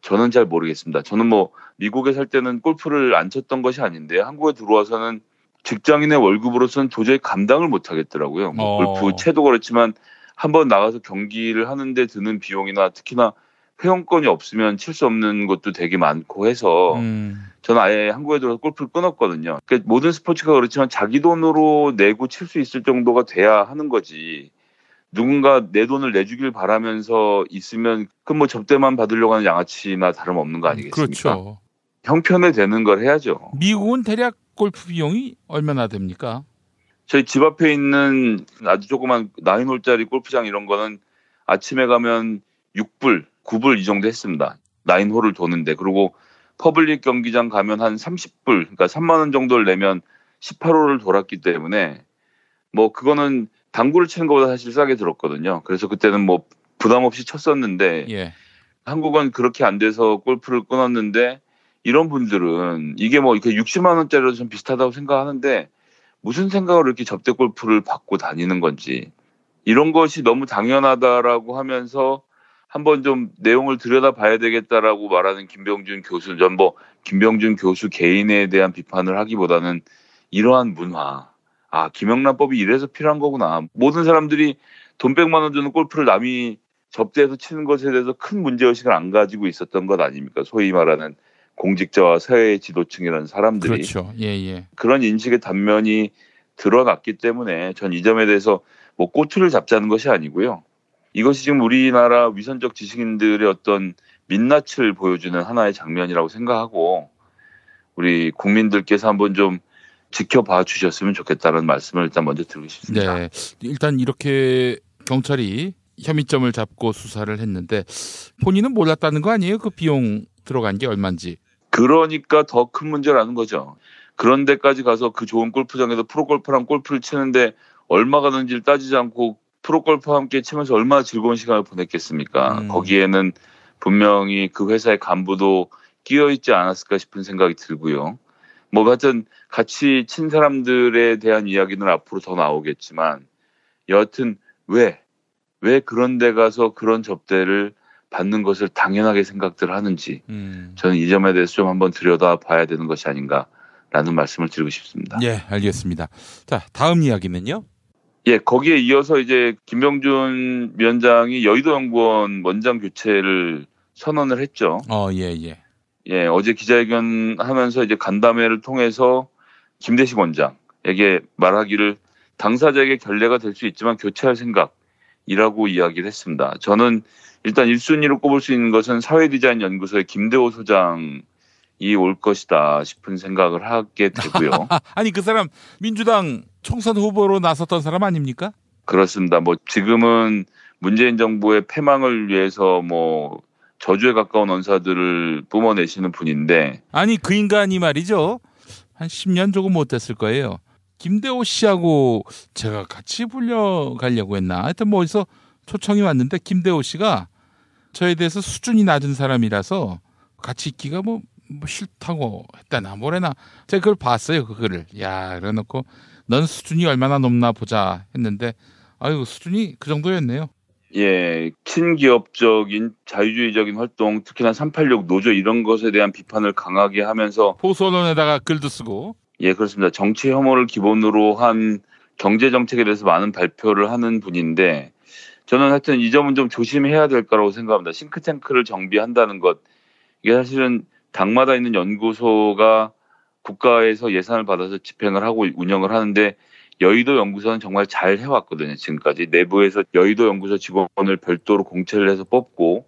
저는 잘 모르겠습니다. 저는 뭐 미국에 살 때는 골프를 안 쳤던 것이 아닌데 한국에 들어와서는 직장인의 월급으로서는 도저히 감당을 못 하겠더라고요. 뭐 골프 채도 그렇지만 한번 나가서 경기를 하는데 드는 비용이나 특히나 회원권이 없으면 칠 수 없는 것도 되게 많고 해서 저는 아예 한국에 들어서 골프를 끊었거든요. 그러니까 모든 스포츠가 그렇지만 자기 돈으로 내고 칠 수 있을 정도가 돼야 하는 거지. 누군가 내 돈을 내주길 바라면서 있으면 그 뭐 접대만 받으려고 하는 양아치나 다름없는 거 아니겠습니까? 그렇죠. 형편에 되는 걸 해야죠. 미국은 대략 골프 비용이 얼마나 됩니까? 저희 집 앞에 있는 아주 조그만 9홀짜리 골프장 이런 거는 아침에 가면 6불, 9불 이 정도 했습니다. 9홀을 도는데. 그리고 퍼블릭 경기장 가면 한 30불, 그러니까 3만 원 정도를 내면 18홀을 돌았기 때문에 뭐 그거는 당구를 치는 것보다 사실 싸게 들었거든요. 그래서 그때는 뭐 부담 없이 쳤었는데 예. 한국은 그렇게 안 돼서 골프를 끊었는데 이런 분들은 이게 뭐 이렇게 60만 원짜리로 좀 비슷하다고 생각하는데 무슨 생각으로 이렇게 접대 골프를 받고 다니는 건지 이런 것이 너무 당연하다라고 하면서 한번 좀 내용을 들여다봐야 되겠다라고 말하는 김병준 교수, 전 뭐 김병준 교수 개인에 대한 비판을 하기보다는 이러한 문화, 김영란법이 이래서 필요한 거구나. 모든 사람들이 돈 100만 원 주는 골프를 남이 접대해서 치는 것에 대해서 큰 문제의식을 안 가지고 있었던 것 아닙니까? 소위 말하는 공직자와 사회 지도층이라는 사람들이. 그렇죠. 예. 그런 인식의 단면이 드러났기 때문에 전 이 점에 대해서 뭐 꼬투리를 잡자는 것이 아니고요. 이것이 지금 우리나라 위선적 지식인들의 어떤 민낯을 보여주는 하나의 장면이라고 생각하고 우리 국민들께서 한번 좀 지켜봐 주셨으면 좋겠다는 말씀을 일단 먼저 드리고 싶습니다. 네, 일단 이렇게 경찰이 혐의점을 잡고 수사를 했는데 본인은 몰랐다는 거 아니에요? 그 비용 들어간 게 얼마인지. 그러니까 더 큰 문제라는 거죠. 그런 데까지 가서 그 좋은 골프장에서 프로골퍼랑 골프를 치는데 얼마가 드는지를 따지지 않고 프로골퍼와 함께 치면서 얼마나 즐거운 시간을 보냈겠습니까? 거기에는 분명히 그 회사의 간부도 끼어있지 않았을까 싶은 생각이 들고요. 뭐 하여튼 같이 친 사람들에 대한 이야기는 앞으로 더 나오겠지만 여하튼 왜 그런 데 가서 그런 접대를 받는 것을 당연하게 생각들 하는지 저는 이 점에 대해서 좀 한번 들여다봐야 되는 것이 아닌가라는 말씀을 드리고 싶습니다. 예, 알겠습니다. 자, 다음 이야기는요? 예, 거기에 이어서 이제 김병준 위원장이 여의도연구원 원장 교체를 선언을 했죠. 예. 예, 어제 기자회견 하면서 이제 간담회를 통해서 김대식 원장에게 말하기를 당사자에게 결례가 될 수 있지만 교체할 생각이라고 이야기를 했습니다. 저는 일단 1순위로 꼽을 수 있는 것은 사회디자인연구소의 김대호 소장이 올 것이다 싶은 생각을 하게 되고요. 아니, 그 사람 민주당 총선 후보로 나섰던 사람 아닙니까? 그렇습니다. 뭐 지금은 문재인 정부의 패망을 위해서 뭐 저주에 가까운 언사들을 뿜어내시는 분인데, 아니, 그 인간이 말이죠. 한 10년 조금 못 됐을 거예요. 김대호 씨하고 제가 같이 불려가려고 했나? 하여튼 뭐 어디서 초청이 왔는데 김대호 씨가 저에 대해서 수준이 낮은 사람이라서 같이 있기가 뭐 싫다고 했다나 뭐래나. 제가 그걸 봤어요, 그 글을. 야, 그래놓고 넌 수준이 얼마나 높나 보자 했는데 아유, 수준이 그 정도였네요. 예, 친기업적인 자유주의적인 활동, 특히나 386 노조 이런 것에 대한 비판을 강하게 하면서 보수 언론에다가 글도 쓰고. 예, 그렇습니다. 정치 혐오를 기본으로 한 경제 정책에 대해서 많은 발표를 하는 분인데, 저는 하여튼 이 점은 좀 조심해야 될 거라고 생각합니다. 싱크탱크를 정비한다는 것, 이게 사실은 당마다 있는 연구소가 국가에서 예산을 받아서 집행을 하고 운영을 하는데, 여의도 연구소는 정말 잘 해왔거든요. 지금까지 내부에서 여의도 연구소 직원을 별도로 공채를 해서 뽑고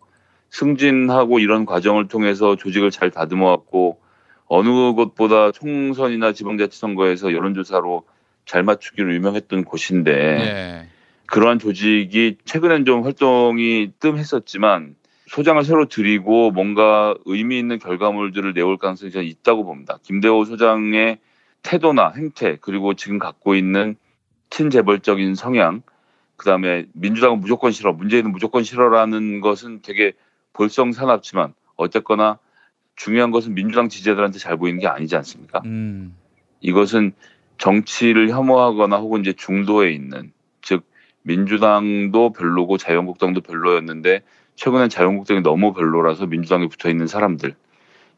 승진하고 이런 과정을 통해서 조직을 잘 다듬어왔고, 어느 곳보다 총선이나 지방자치선거에서 여론조사로 잘 맞추기로 유명했던 곳인데, 그러한 조직이 최근엔 좀 활동이 뜸했었지만 소장을 새로 들이고 뭔가 의미 있는 결과물들을 내올 가능성이 저는 있다고 봅니다. 김대호 소장의 태도나 행태, 그리고 지금 갖고 있는 친재벌적인 성향, 그다음에 민주당은 무조건 싫어, 문재인은 무조건 싫어라는 것은 되게 볼썽사납지만 어쨌거나 중요한 것은 민주당 지지자들한테 잘 보이는 게 아니지 않습니까? 이것은 정치를 혐오하거나 혹은 이제 중도에 있는, 즉 민주당도 별로고 자유한국당도 별로였는데 최근엔 자유한국당이 너무 별로라서 민주당에 붙어있는 사람들,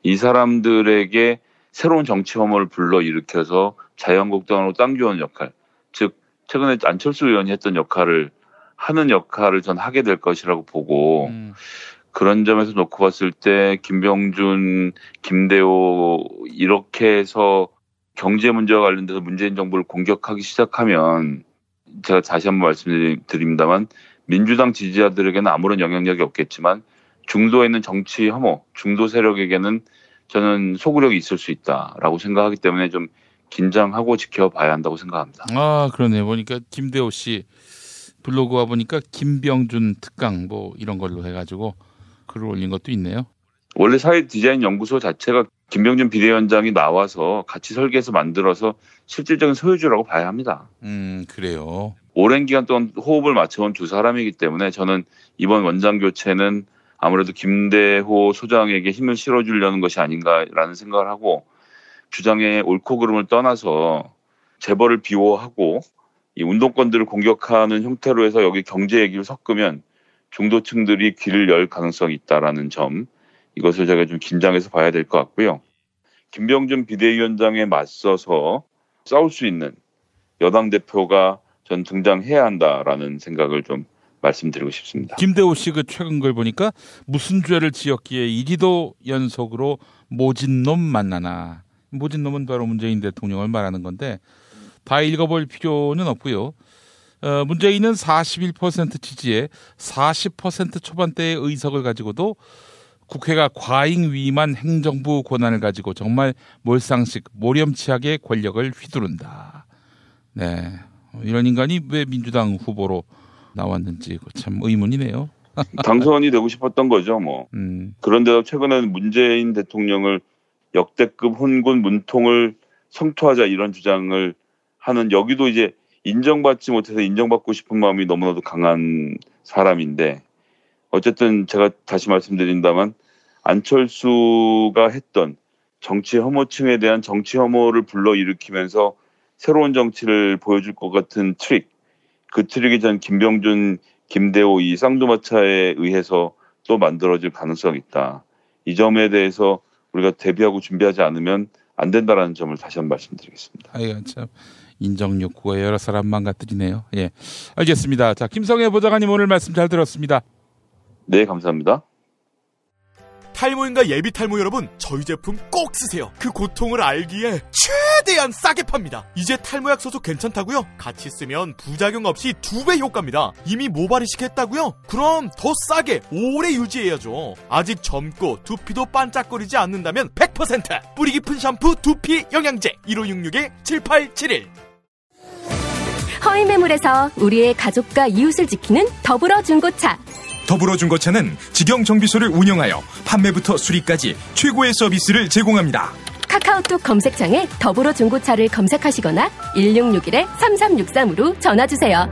이 사람들에게 새로운 정치 혐오를 불러일으켜서 자유한국당으로 당겨오는 역할, 즉 최근에 안철수 의원이 했던 역할을 하는 역할을 전 하게 될 것이라고 보고, 그런 점에서 놓고 봤을 때 김병준, 김대호 이렇게 해서 경제 문제와 관련돼서 문재인 정부를 공격하기 시작하면 제가 다시 한번 말씀드립니다만 민주당 지지자들에게는 아무런 영향력이 없겠지만 중도에 있는 정치 혐오, 중도 세력에게는 저는 소구력이 있을 수 있다라고 생각하기 때문에 좀 긴장하고 지켜봐야 한다고 생각합니다. 아, 그러네요. 보니까 김대호 씨 블로그와 보니까 김병준 특강 뭐 이런 걸로 해가지고 글을 올린 것도 있네요. 원래 사회디자인연구소 자체가 김병준 비대위원장이 나와서 같이 설계해서 만들어서 실질적인 소유주라고 봐야 합니다. 그래요. 오랜 기간 동안 호흡을 맞춰온 두 사람이기 때문에 저는 이번 원장 교체는 아무래도 김대호 소장에게 힘을 실어주려는 것이 아닌가라는 생각을 하고, 주장의 옳고 그름을 떠나서 재벌을 비호하고 이 운동권들을 공격하는 형태로 해서 여기 경제 얘기를 섞으면 중도층들이 귀를 열 가능성이 있다라는 점, 이것을 제가 좀 긴장해서 봐야 될 것 같고요. 김병준 비대위원장에 맞서서 싸울 수 있는 여당 대표가 전 등장해야 한다라는 생각을 좀 말씀드리고 싶습니다. 김대호 씨 그 최근 글 보니까 무슨 죄를 지었기에 이리도 연속으로 모진 놈 만나나. 모진 놈은 바로 문재인 대통령을 말하는 건데 다 읽어볼 필요는 없고요. 문재인은 41% 지지에 40% 초반대의 의석을 가지고도 국회가 과잉 위임한 행정부 권한을 가지고 정말 몰상식 모렴치하게 권력을 휘두른다. 네, 이런 인간이 왜 민주당 후보로 나왔는지 참 의문이네요. 당선이 되고 싶었던 거죠, 뭐. 그런데도 최근에는 문재인 대통령을 역대급 혼군 문통을 성토하자 이런 주장을 하는, 여기도 이제 인정받지 못해서 인정받고 싶은 마음이 너무나도 강한 사람인데, 어쨌든 제가 다시 말씀드린다면 안철수가 했던 정치 혐오층에 대한 정치 혐오를 불러일으키면서 새로운 정치를 보여줄 것 같은 트릭, 그틀이기 전 김병준, 김대호 이 쌍두마차에 의해서 또 만들어질 가능성이 있다. 이 점에 대해서 우리가 대비하고 준비하지 않으면 안 된다라는 점을 다시 한번 말씀드리겠습니다. 아이고 참 인정 욕구가 여러 사람 망가뜨리네요. 예, 알겠습니다. 자, 김성애 보좌관님 오늘 말씀 잘 들었습니다. 네, 감사합니다. 탈모인가 예비 탈모 여러분, 저희 제품 꼭 쓰세요. 그 고통을 알기에 최대한 싸게 팝니다. 이제 탈모약 써도 괜찮다고요? 같이 쓰면 부작용 없이 2배 효과입니다. 이미 모발 이식했다고요? 그럼 더 싸게 오래 유지해야죠. 아직 젊고 두피도 반짝거리지 않는다면 100% 뿌리 깊은 샴푸 두피 영양제 1566-7871. 허위 매물에서 우리의 가족과 이웃을 지키는 더불어 중고차. 더불어 중고차는 직영 정비소를 운영하여 판매부터 수리까지 최고의 서비스를 제공합니다. 카카오톡 검색창에 더불어 중고차를 검색하시거나 1661-3363으로 전화주세요.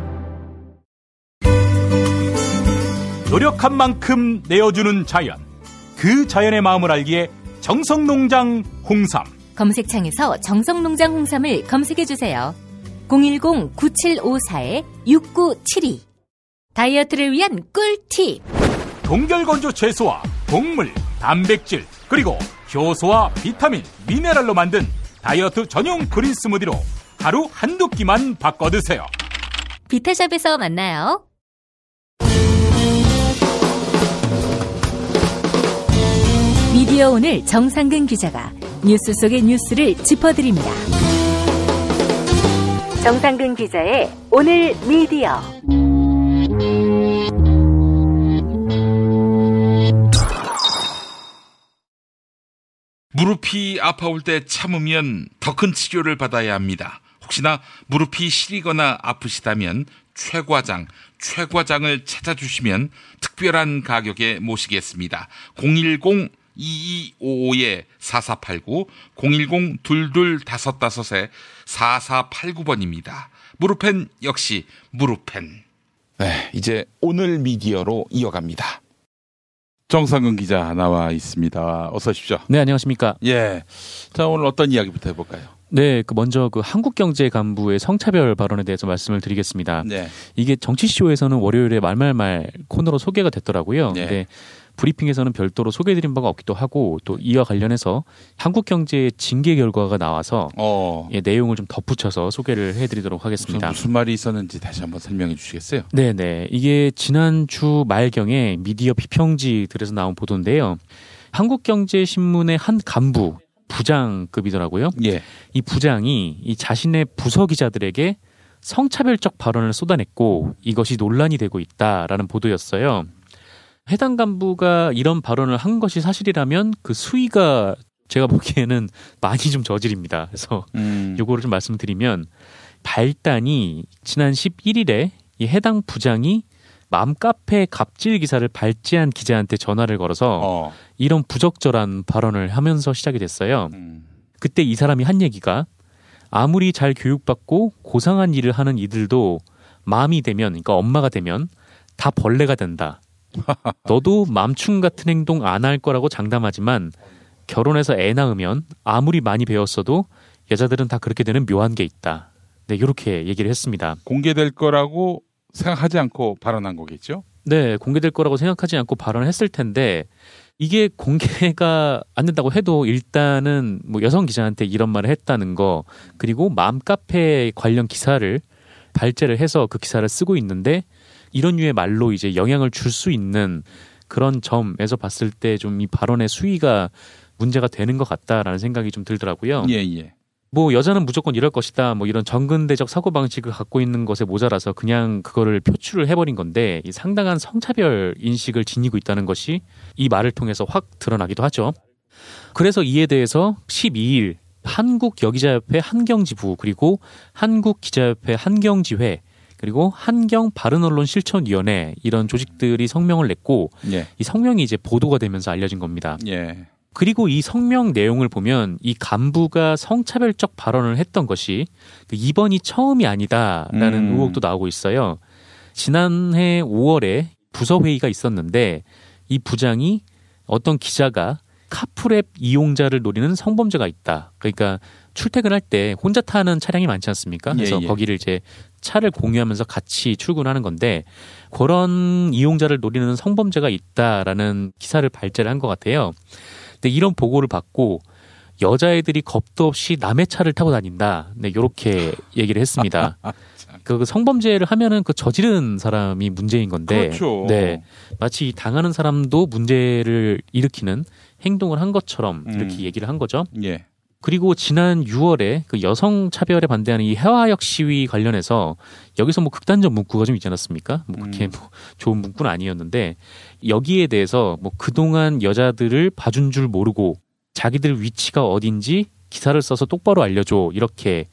노력한 만큼 내어주는 자연. 그 자연의 마음을 알기에 정성농장 홍삼. 검색창에서 정성농장 홍삼을 검색해주세요. 010-9754-6972. 다이어트를 위한 꿀팁. 동결건조 채소와 곡물, 단백질, 그리고 효소와 비타민, 미네랄로 만든 다이어트 전용 그린 스무디로 하루 한두 끼만 바꿔 드세요. 비타샵에서 만나요. 미디어 오늘 정상근 기자가 뉴스 속의 뉴스를 짚어드립니다. 정상근 기자의 오늘 미디어. 무릎이 아파올 때 참으면 더 큰 치료를 받아야 합니다. 혹시나 무릎이 시리거나 아프시다면 최과장을 찾아주시면 특별한 가격에 모시겠습니다. 010-2255-4489, 010-2255-4489번입니다. 무릎펜 역시 무릎펜. 네, 이제 오늘 미디어로 이어갑니다. 정상근 기자 나와 있습니다. 어서 오십시오. 네, 안녕하십니까. 예. 자, 오늘 어떤 이야기부터 해볼까요? 네, 먼저 한국경제 간부의 성차별 발언에 대해서 말씀을 드리겠습니다. 네. 이게 정치쇼에서는 월요일에 말말말 코너로 소개가 됐더라고요. 네. 근데 브리핑에서는 별도로 소개해드린 바가 없기도 하고 또 이와 관련해서 한국경제의 징계 결과가 나와서 내용을 좀 덧붙여서 소개를 해드리도록 하겠습니다. 무슨 말이 있었는지 다시 한번 설명해 주시겠어요? 네네. 이게 지난주 말경에 미디어 비평지들에서 나온 보도인데요. 한국경제신문의 한 간부, 부장급이더라고요. 예. 이 부장이 이 자신의 부서 기자들에게 성차별적 발언을 쏟아냈고 이것이 논란이 되고 있다라는 보도였어요. 해당 간부가 이런 발언을 한 것이 사실이라면 그 수위가 제가 보기에는 많이 좀 저질입니다. 그래서 요거를 좀 말씀드리면 발단이 지난 11일에 이 해당 부장이 맘카페 갑질 기사를 발제한 기자한테 전화를 걸어서 이런 부적절한 발언을 하면서 시작이 됐어요. 그때 이 사람이 한 얘기가 아무리 잘 교육받고 고상한 일을 하는 이들도 맘이 되면, 그러니까 엄마가 되면 다 벌레가 된다. 너도 맘충 같은 행동 안 할 거라고 장담하지만 결혼해서 애 낳으면 아무리 많이 배웠어도 여자들은 다 그렇게 되는 묘한 게 있다. 네, 이렇게 얘기를 했습니다. 공개될 거라고 생각하지 않고 발언한 거겠죠? 네, 공개될 거라고 생각하지 않고 발언을 했을 텐데 이게 공개가 안 된다고 해도 일단은 여성 기자한테 이런 말을 했다는 거, 그리고 맘카페 관련 기사를 발제를 해서 그 기사를 쓰고 있는데 이런 류의 말로 이제 영향을 줄 수 있는 그런 점에서 봤을 때 좀 이 발언의 수위가 문제가 되는 것 같다라는 생각이 좀 들더라고요. 예. 여자는 무조건 이럴 것이다. 이런 정근대적 사고방식을 갖고 있는 것에 모자라서 그냥 그거를 표출을 해버린 건데 이 상당한 성차별 인식을 지니고 있다는 것이 이 말을 통해서 확 드러나기도 하죠. 그래서 이에 대해서 12일 한국여기자협회 한경지부, 그리고 한국기자협회 한경지회, 그리고 한경 바른언론실천위원회, 이런 조직들이 성명을 냈고 이 성명이 이제 보도가 되면서 알려진 겁니다. 그리고 이 성명 내용을 보면 이 간부가 성차별적 발언을 했던 것이 이번이 처음이 아니다라는 의혹도 나오고 있어요. 지난해 5월에 부서회의가 있었는데 이 부장이 어떤 기자가 카풀앱 이용자를 노리는 성범죄가 있다. 그러니까 출퇴근할 때 혼자 타는 차량이 많지 않습니까? 그래서 거기를 이제 차를 공유하면서 같이 출근하는 건데 그런 이용자를 노리는 성범죄가 있다라는 기사를 발제를 한 것 같아요. 근데 이런 보고를 받고 여자애들이 겁도 없이 남의 차를 타고 다닌다. 네, 이렇게 얘기를 했습니다. 그 성범죄를 하면은 그 저지른 사람이 문제인 건데, 그렇죠. 네, 마치 당하는 사람도 문제를 일으키는 행동을 한 것처럼 이렇게 얘기를 한 거죠. 예. 그리고 지난 6월에 그 여성 차별에 반대하는 이 해화역 시위 관련해서 여기서 뭐 극단적 문구가 좀 있지 않았습니까? 뭐 그렇게 뭐 좋은 문구는 아니었는데 여기에 대해서 뭐 그동안 여자들을 봐준 줄 모르고 자기들 위치가 어딘지 기사를 써서 똑바로 알려줘 이렇게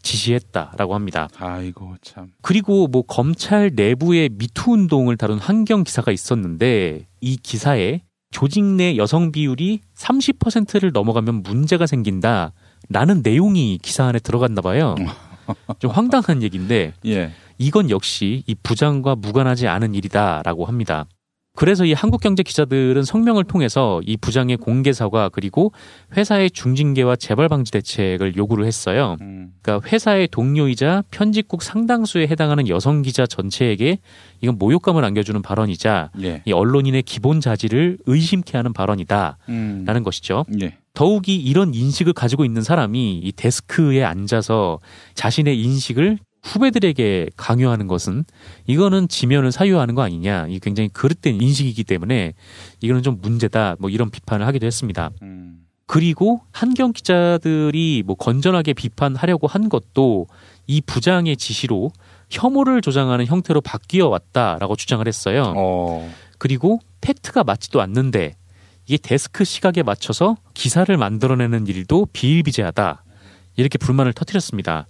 지시했다라고 합니다. 아이고 참. 그리고 뭐 검찰 내부의 미투 운동을 다룬 환경 기사가 있었는데 이 기사에 조직 내 여성 비율이 30%를 넘어가면 문제가 생긴다라는 내용이 기사 안에 들어갔나 봐요. 좀 황당한 얘기인데 예. 이건 역시 이 부장과 무관하지 않은 일이다라고 합니다. 그래서 이 한국경제 기자들은 성명을 통해서 이 부장의 공개 사과 그리고 회사의 중징계와 재발 방지 대책을 요구를 했어요. 그러니까 회사의 동료이자 편집국 상당수에 해당하는 여성 기자 전체에게 이건 모욕감을 안겨주는 발언이자 예. 이 언론인의 기본 자질을 의심케 하는 발언이다라는 것이죠. 예. 더욱이 이런 인식을 가지고 있는 사람이 이 데스크에 앉아서 자신의 인식을 후배들에게 강요하는 것은 이거는 지면을 사유하는 거 아니냐. 이 굉장히 그릇된 인식이기 때문에 이거는 좀 문제다. 뭐 이런 비판을 하기도 했습니다. 그리고 한경 기자들이 뭐 건전하게 비판하려고 한 것도 이 부장의 지시로 혐오를 조장하는 형태로 바뀌어 왔다라고 주장을 했어요. 그리고 팩트가 맞지도 않는데 이게 데스크 시각에 맞춰서 기사를 만들어내는 일도 비일비재하다. 이렇게 불만을 터뜨렸습니다.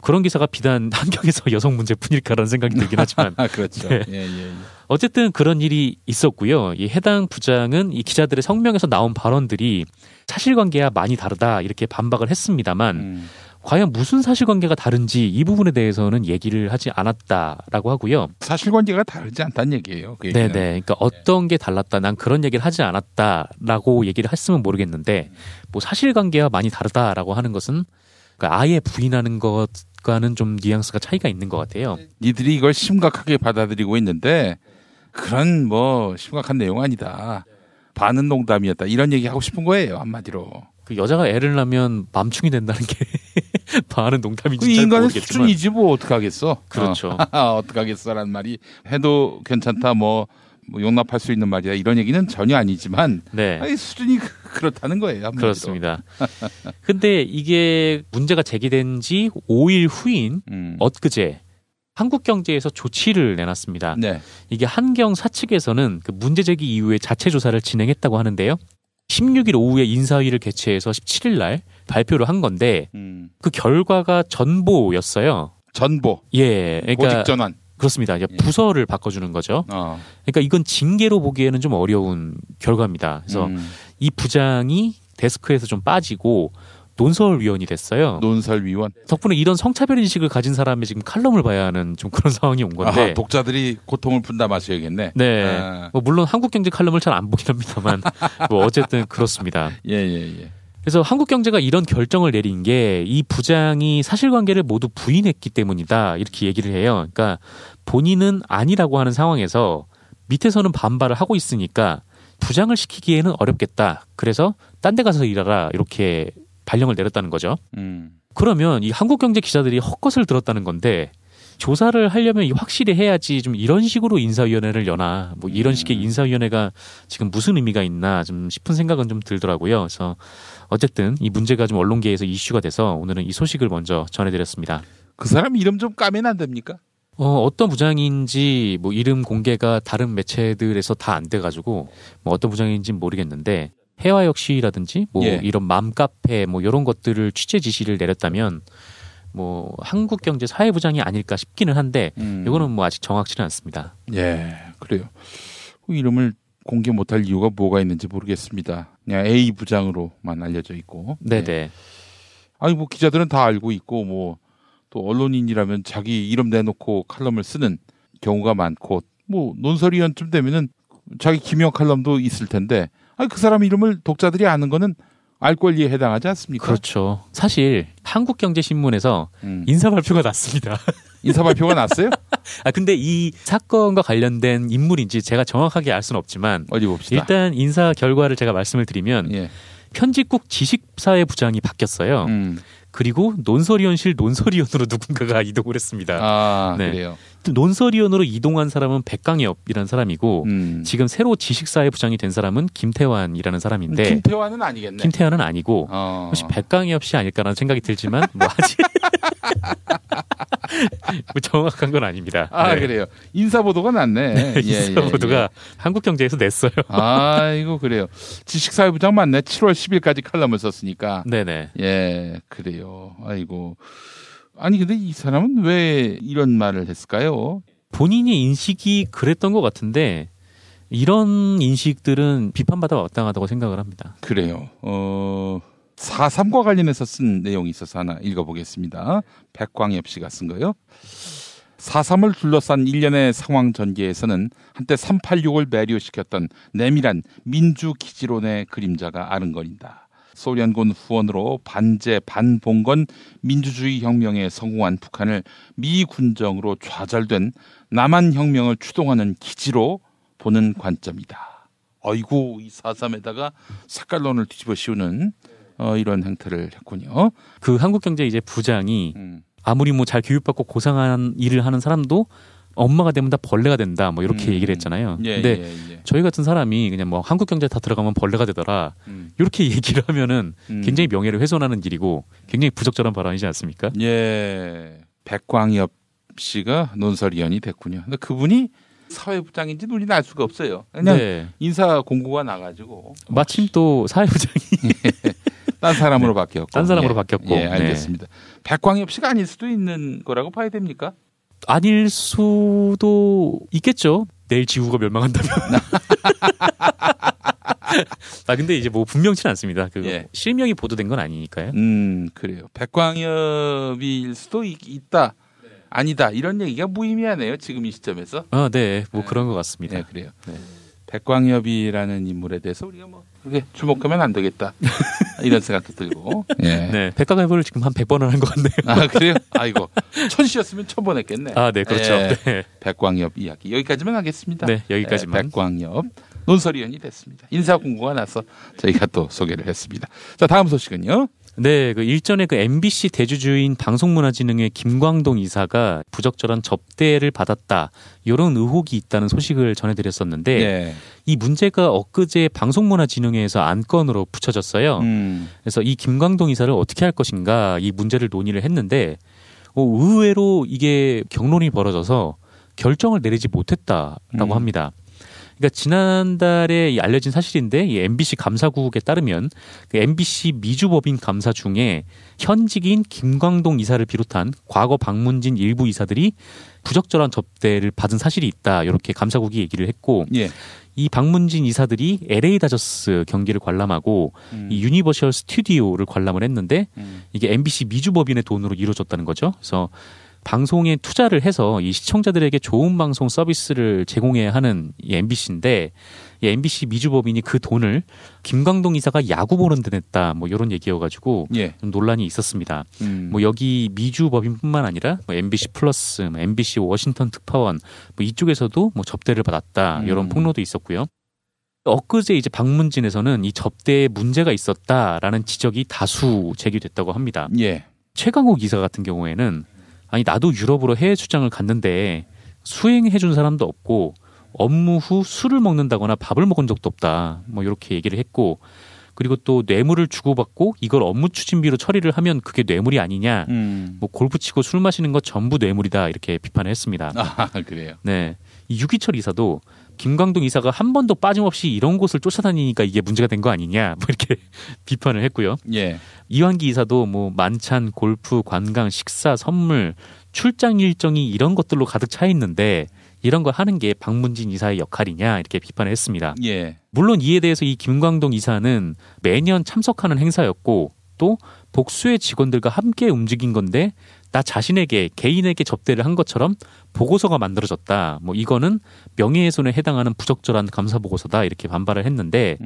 그런 기사가 비단 한경에서 여성 문제뿐일까라는 생각이 들긴 하지만 그렇죠. 네. 예. 어쨌든 그런 일이 있었고요. 이 해당 부장은 이 기자들의 성명에서 나온 발언들이 사실관계와 많이 다르다 이렇게 반박을 했습니다만 과연 무슨 사실관계가 다른지 이 부분에 대해서는 얘기를 하지 않았다라고 하고요. 사실관계가 다르지 않다는 얘기예요. 그 네네. 그러니까 어떤 게 달랐다. 난 그런 얘기를 하지 않았다라고 얘기를 했으면 모르겠는데 뭐 사실관계와 많이 다르다라고 하는 것은 그러니까 아예 부인하는 것과는 좀 뉘앙스가 차이가 있는 것 같아요. 니들이 이걸 심각하게 받아들이고 있는데 그런 뭐 심각한 내용 아니다. 반은 농담이었다. 이런 얘기 하고 싶은 거예요. 한마디로. 그 여자가 애를 낳으면 맘충이 된다는 게 반은 농담인지 그 잘 인간의 모르겠지만. 수준이지 뭐 어떡하겠어. 그렇죠. 어떡하겠어라는 말이 해도 괜찮다 뭐 용납할 수 있는 말이야. 이런 얘기는 전혀 아니지만 네. 아니, 수준이 그렇다는 거예요. 한마디로. 그렇습니다. 근데 이게 문제가 제기된 지 5일 후인 엊그제 한국경제에서 조치를 내놨습니다. 네. 이게 한경사 측에서는 그 문제 제기 이후에 자체 조사를 진행했다고 하는데요. 16일 오후에 인사회의를 개최해서 17일 날 발표를 한 건데 그 결과가 전보였어요. 전보. 예. 그러니까 보직 전환. 그렇습니다. 이제 부서를 바꿔주는 거죠. 그러니까 이건 징계로 보기에는 좀 어려운 결과입니다. 그래서 이 부장이 데스크에서 좀 빠지고 논설위원이 됐어요. 논설위원. 덕분에 이런 성차별 인식을 가진 사람의 지금 칼럼을 봐야 하는 좀 그런 상황이 온 건데. 독자들이 고통을 분다 마셔야겠네. 네. 뭐 물론 한국경제 칼럼을 잘 안 보긴 합니다만 뭐 어쨌든 그렇습니다. 예. 그래서 한국경제가 이런 결정을 내린 게 이 부장이 사실관계를 모두 부인했기 때문이다 이렇게 얘기를 해요. 그러니까 본인은 아니라고 하는 상황에서 밑에서는 반발을 하고 있으니까 부장을 시키기에는 어렵겠다. 그래서 딴 데 가서 일하라 이렇게 발령을 내렸다는 거죠. 그러면 이 한국경제 기자들이 헛것을 들었다는 건데 조사를 하려면 확실히 해야지 좀 이런 식으로 인사위원회를 여나 뭐 이런 식의 인사위원회가 지금 무슨 의미가 있나 좀 싶은 생각은 좀 들더라고요. 그래서 어쨌든 이 문제가 좀 언론계에서 이슈가 돼서 오늘은 이 소식을 먼저 전해드렸습니다. 그 사람 이름 좀 까면 안 됩니까? 어떤 부장인지 뭐 이름 공개가 다른 매체들에서 다 안 돼가지고 뭐 어떤 부장인지는 모르겠는데 해화역 시위라든지 뭐 이런 맘카페 뭐 이런 것들을 취재 지시를 내렸다면 뭐 한국경제 사회부장이 아닐까 싶기는 한데 이거는 뭐 아직 정확치는 않습니다. 예, 그래요. 이름을 공개 못할 이유가 뭐가 있는지 모르겠습니다. 그냥 A 부장으로만 알려져 있고. 네네. 예. 아니 뭐 기자들은 다 알고 있고 뭐 또 언론인이라면 자기 이름 내놓고 칼럼을 쓰는 경우가 많고 뭐 논설위원쯤 되면은 자기 기명 칼럼도 있을 텐데 아니 그 사람 이름을 독자들이 아는 거는 알 권리에 해당하지 않습니까? 그렇죠. 사실 한국경제신문에서 인사 발표가 났습니다. 인사 발표가 났어요? 근데 이 사건과 관련된 인물인지 제가 정확하게 알 수는 없지만 어디 봅시다. 일단 인사 결과를 제가 말씀을 드리면 편집국 지식사회부장이 바뀌었어요. 그리고 논설위원실 논설위원으로 누군가가 이동을 했습니다. 그래요. 논설위원으로 이동한 사람은 백강엽이라는 사람이고 지금 새로 지식사회부장이 된 사람은 김태환이라는 사람인데 김태환은 아니겠네. 김태환은 아니고 혹시 백강엽 씨 아닐까라는 생각이 들지만 뭐 아직 뭐 정확한 건 아닙니다. 그래요. 인사보도가 났네. 인사보도가 한국경제에서 냈어요. 이거 그래요. 지식사회부장 맞네. 7월 10일까지 칼럼을 썼으니까. 네네. 예, 그래요. 아이고. 아니 근데 이 사람은 왜 이런 말을 했을까요? 본인의 인식이 그랬던 것 같은데 이런 인식들은 비판받아 마땅하다고 생각을 합니다. 그래요. 4.3과 관련해서 쓴 내용이 있어서 하나 읽어보겠습니다. 백광엽 씨가 쓴 거요. 4.3을 둘러싼 일련의 상황 전개에서는 한때 386을 매료시켰던 내밀한 민주기지론의 그림자가 아른거린다. 소련군 후원으로 반제 반봉건 민주주의 혁명에 성공한 북한을 미 군정으로 좌절된 남한혁명을 추동하는 기지로 보는 관점이다. 어이구, 이 4.3에다가 색깔론을 뒤집어 씌우는 이런 행태를 했군요. 그 한국경제 이제 부장이 아무리 뭐 잘 교육받고 고상한 일을 하는 사람도 엄마가 되면 다 벌레가 된다 뭐 이렇게 얘기를 했잖아요. 근데 저희 같은 사람이 그냥 뭐 한국경제 다 들어가면 벌레가 되더라 이렇게 얘기를 하면은 굉장히 명예를 훼손하는 일이고 굉장히 부적절한 발언이지 않습니까? 예, 백광엽 씨가 논설위원이 됐군요. 근데 그분이 사회부장인지 눈이 날 수가 없어요. 그냥 인사 공고가 나가지고 마침 또 사회부장이 딴 사람으로 바뀌었고. 딴 사람으로 바뀌었고. 알겠습니다. 백광엽 씨가 아닐 수도 있는 거라고 봐야 됩니까? 아닐 수도 있겠죠. 내일 지구가 멸망한다면. 근데 이제 뭐 분명치는 않습니다. 실명이 보도된 건 아니니까요. 그래요. 백광엽일 수도 있다. 아니다. 이런 얘기가 무의미하네요. 지금 이 시점에서. 네. 뭐 그런 것 같습니다. 네, 그래요. 백광엽이라는 인물에 대해서 우리가 뭐 그렇게 주목하면 안 되겠다. 이런 생각도 들고. 네. 백광엽을 지금 한 100번을 한 것 같네요. 그래요? 아이고. 1000시였으면 1000번 했겠네. 네, 그렇죠. 네. 백광엽 이야기. 여기까지만 하겠습니다. 네, 여기까지만. 백광엽 논설위원이 됐습니다. 인사 공고가 나서 저희가 또 소개를 했습니다. 자, 다음 소식은요. 네, 일전에 MBC 대주주인 방송문화진흥회 김광동 이사가 부적절한 접대를 받았다 이런 의혹이 있다는 소식을 전해드렸었는데 이 문제가 엊그제 방송문화진흥회에서 안건으로 붙여졌어요. 그래서 이 김광동 이사를 어떻게 할 것인가 이 문제를 논의를 했는데 의외로 이게 격론이 벌어져서 결정을 내리지 못했다라고 합니다. 그러니까 지난달에 알려진 사실인데 이 MBC 감사국에 따르면 그 MBC 미주법인 감사 중에 현직인 김광동 이사를 비롯한 과거 방문진 일부 이사들이 부적절한 접대를 받은 사실이 있다. 이렇게 감사국이 얘기를 했고 이 방문진 이사들이 LA 다저스 경기를 관람하고 이 유니버셜 스튜디오를 관람을 했는데 이게 MBC 미주법인의 돈으로 이루어졌다는 거죠. 그래서 방송에 투자를 해서 이 시청자들에게 좋은 방송 서비스를 제공해야 하는 이 MBC인데 이 MBC 미주법인이 그 돈을 김광동 이사가 야구 보는 데 냈다 뭐 이런 얘기여가지고 좀 논란이 있었습니다. 뭐 여기 미주법인뿐만 아니라 뭐 MBC 플러스, 뭐 MBC 워싱턴 특파원 뭐 이쪽에서도 뭐 접대를 받았다 이런 폭로도 있었고요. 엊그제 이제 방문진에서는 이 접대에 문제가 있었다라는 지적이 다수 제기됐다고 합니다. 최강욱 이사 같은 경우에는 아니 나도 유럽으로 해외 출장을 갔는데 수행해 준 사람도 없고 업무 후 술을 먹는다거나 밥을 먹은 적도 없다. 뭐 이렇게 얘기를 했고 그리고 또 뇌물을 주고받고 이걸 업무 추진비로 처리를 하면 그게 뇌물이 아니냐. 뭐 골프 치고 술 마시는 거 전부 뇌물이다. 이렇게 비판을 했습니다. 그래요. 네. 이 유기철 이사도 김광동 이사가 한 번도 빠짐없이 이런 곳을 쫓아다니니까 이게 문제가 된 거 아니냐. 뭐 이렇게 비판을 했고요. 이완기 이사도 뭐 만찬, 골프, 관광, 식사, 선물, 출장 일정이 이런 것들로 가득 차 있는데 이런 걸 하는 게 방문진 이사의 역할이냐 이렇게 비판을 했습니다. 물론 이에 대해서 이 김광동 이사는 매년 참석하는 행사였고 또 복수의 직원들과 함께 움직인 건데 나 자신에게 개인에게 접대를 한 것처럼 보고서가 만들어졌다. 뭐 이거는 명예훼손에 해당하는 부적절한 감사 보고서다 이렇게 반발을 했는데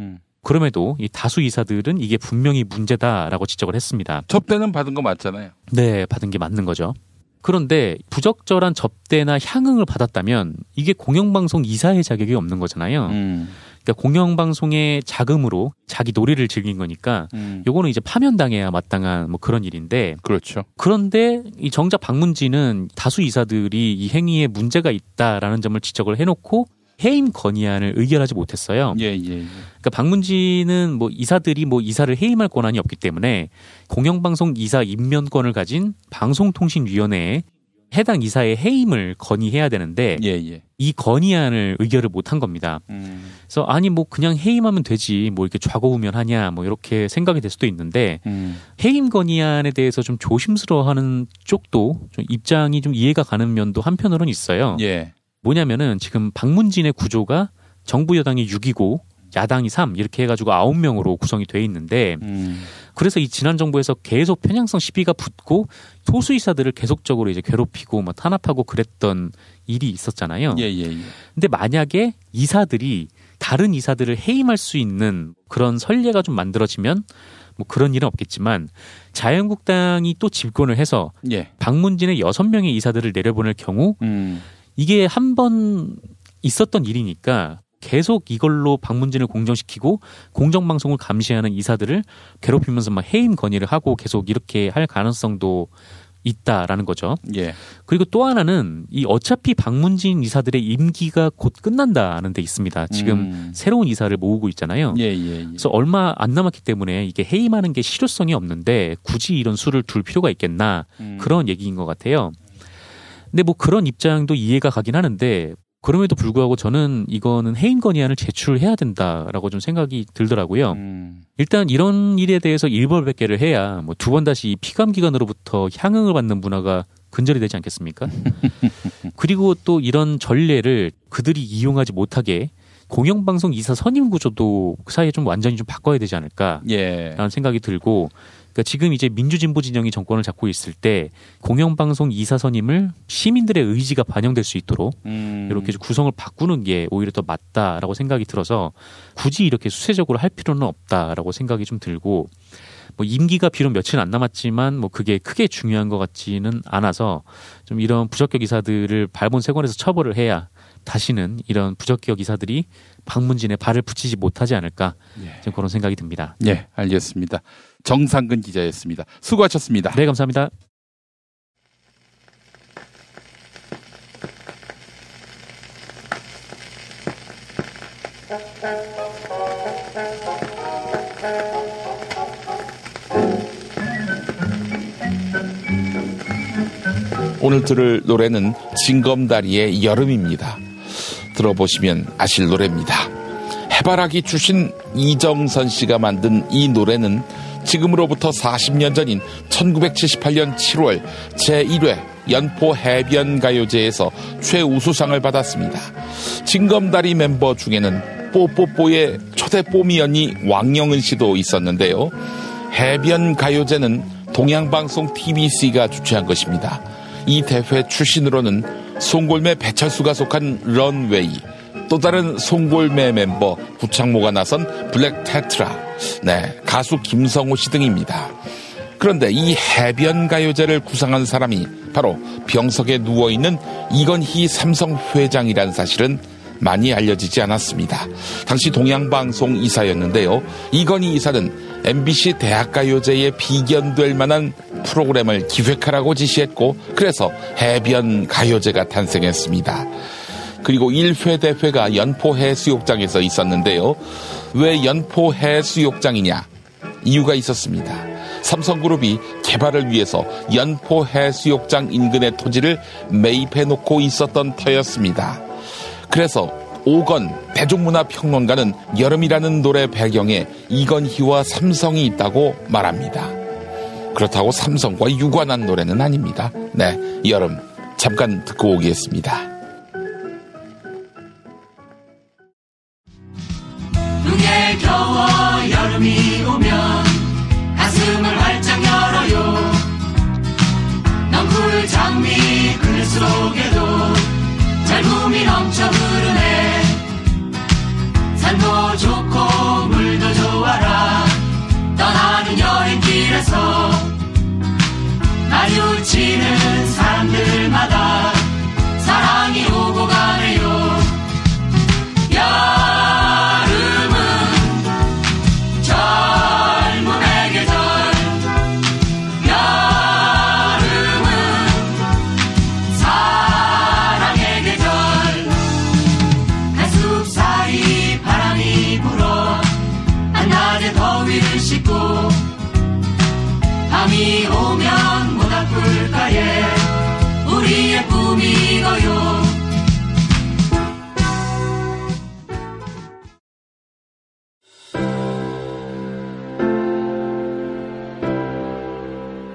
그럼에도 이 다수 이사들은 이게 분명히 문제다라고 지적을 했습니다. 접대는 받은 거 맞잖아요. 네, 받은 게 맞는 거죠. 그런데 부적절한 접대나 향응을 받았다면 이게 공영방송 이사의 자격이 없는 거잖아요. 그러니까 공영방송의 자금으로 자기 놀이를 즐긴 거니까 요거는 이제 파면당해야 마땅한 뭐 그런 일인데. 그렇죠. 그런데 이 정작 박문진은 다수 이사들이 이 행위에 문제가 있다라는 점을 지적을 해놓고 해임 건의안을 의결하지 못했어요. 예. 그러니까 박문진은 뭐 이사들이 뭐 이사를 해임할 권한이 없기 때문에 공영방송 이사 임명권을 가진 방송통신위원회에 해당 이사의 해임을 건의해야 되는데 이 건의안을 의결을 못한 겁니다. 그래서 아니 뭐 그냥 해임하면 되지 뭐 이렇게 좌고우면하냐 뭐 이렇게 생각이 될 수도 있는데 해임 건의안에 대해서 좀 조심스러워하는 쪽도 좀 입장이 좀 이해가 가는 면도 한편으로는 있어요. 뭐냐면은 지금 박문진의 구조가 정부 여당이 6이고 야당이 3 이렇게 해가지고 9명으로 구성이 돼 있는데 그래서 이 지난 정부에서 계속 편향성 시비가 붙고 소수 이사들을 계속적으로 이제 괴롭히고 뭐 탄압하고 그랬던 일이 있었잖아요. 근데 만약에 이사들이 다른 이사들을 해임할 수 있는 그런 선례가 좀 만들어지면 뭐 그런 일은 없겠지만 자유한국당이 또 집권을 해서 박문진의 6명의 이사들을 내려보낼 경우 이게 한 번 있었던 일이니까 계속 이걸로 박문진을 공정시키고 공정방송을 감시하는 이사들을 괴롭히면서 막 해임 건의를 하고 계속 이렇게 할 가능성도 있다라는 거죠. 그리고 또 하나는 이 어차피 박문진 이사들의 임기가 곧 끝난다는 데 있습니다. 지금 새로운 이사를 모으고 있잖아요. 그래서 얼마 안 남았기 때문에 이게 해임하는 게 실효성이 없는데 굳이 이런 수를 둘 필요가 있겠나 그런 얘기인 것 같아요. 근데 뭐 그런 입장도 이해가 가긴 하는데 그럼에도 불구하고 저는 이거는 해임 건의안을 제출해야 된다라고 좀 생각이 들더라고요. 일단 이런 일에 대해서 일벌백계를 해야 뭐 두 번 다시 피감기관으로부터 향응을 받는 문화가 근절이 되지 않겠습니까? 그리고 또 이런 전례를 그들이 이용하지 못하게 공영방송 이사 선임 구조도 그 사이에 좀 완전히 좀 바꿔야 되지 않을까라는 생각이 들고 그러니까 지금 이제 민주진보 진영이 정권을 잡고 있을 때 공영방송 이사 선임을 시민들의 의지가 반영될 수 있도록 이렇게 구성을 바꾸는 게 오히려 더 맞다라고 생각이 들어서 굳이 이렇게 수세적으로 할 필요는 없다라고 생각이 좀 들고 뭐 임기가 비록 며칠 안 남았지만 뭐 그게 크게 중요한 것 같지는 않아서 좀 이런 부적격 이사들을 발본색원에서 처벌을 해야 다시는 이런 부적격 이사들이 박문진에 발을 붙이지 못하지 않을까 좀 그런 생각이 듭니다. 알겠습니다. 정상근 기자였습니다. 수고하셨습니다. 네, 감사합니다. 오늘 들을 노래는 징검다리의 여름입니다. 들어보시면 아실 노래입니다. 해바라기 출신 이정선 씨가 만든 이 노래는 지금으로부터 40년 전인 1978년 7월 제1회 연포 해변가요제에서 최우수상을 받았습니다. 징검다리 멤버 중에는 뽀뽀뽀의 초대 뽀미언니 왕영은 씨도 있었는데요. 해변가요제는 동양방송 TBC가 주최한 것입니다. 이 대회 출신으로는 송골매 배철수가 속한 런웨이, 또 다른 송골매 멤버 구창모가 나선 블랙 테트라, 가수 김성호 씨 등입니다. 그런데 이 해변가요제를 구상한 사람이 바로 병석에 누워있는 이건희 삼성 회장이란 사실은 많이 알려지지 않았습니다. 당시 동양방송 이사였는데요. 이건희 이사는 MBC 대학가요제에 비견될 만한 프로그램을 기획하라고 지시했고 그래서 해변가요제가 탄생했습니다. 그리고 1회 대회가 연포해수욕장에서 있었는데요. 왜 연포해수욕장이냐? 이유가 있었습니다. 삼성그룹이 개발을 위해서 연포해수욕장 인근의 토지를 매입해놓고 있었던 터였습니다. 그래서 오건 대중문화평론가는 여름이라는 노래 배경에 이건희와 삼성이 있다고 말합니다. 그렇다고 삼성과 유관한 노래는 아닙니다. 여름 잠깐 듣고 오겠습니다. 눈에 겨워 여름이 오면 가슴을 활짝 열어요. 넝쿨 장미 그늘 속에도 젊음이 넘쳐 흐르네. 산도 좋고 물도 앞에서 마주치는 사람들마다 사랑이 오고 가네요. 여름은 젊음의 계절, 여름은 사랑의 계절. 가슴 사이 바람이 불어 한낮의 더위를 씻고 밤이 오면 모닥불가에 우리의 꿈이 익어요.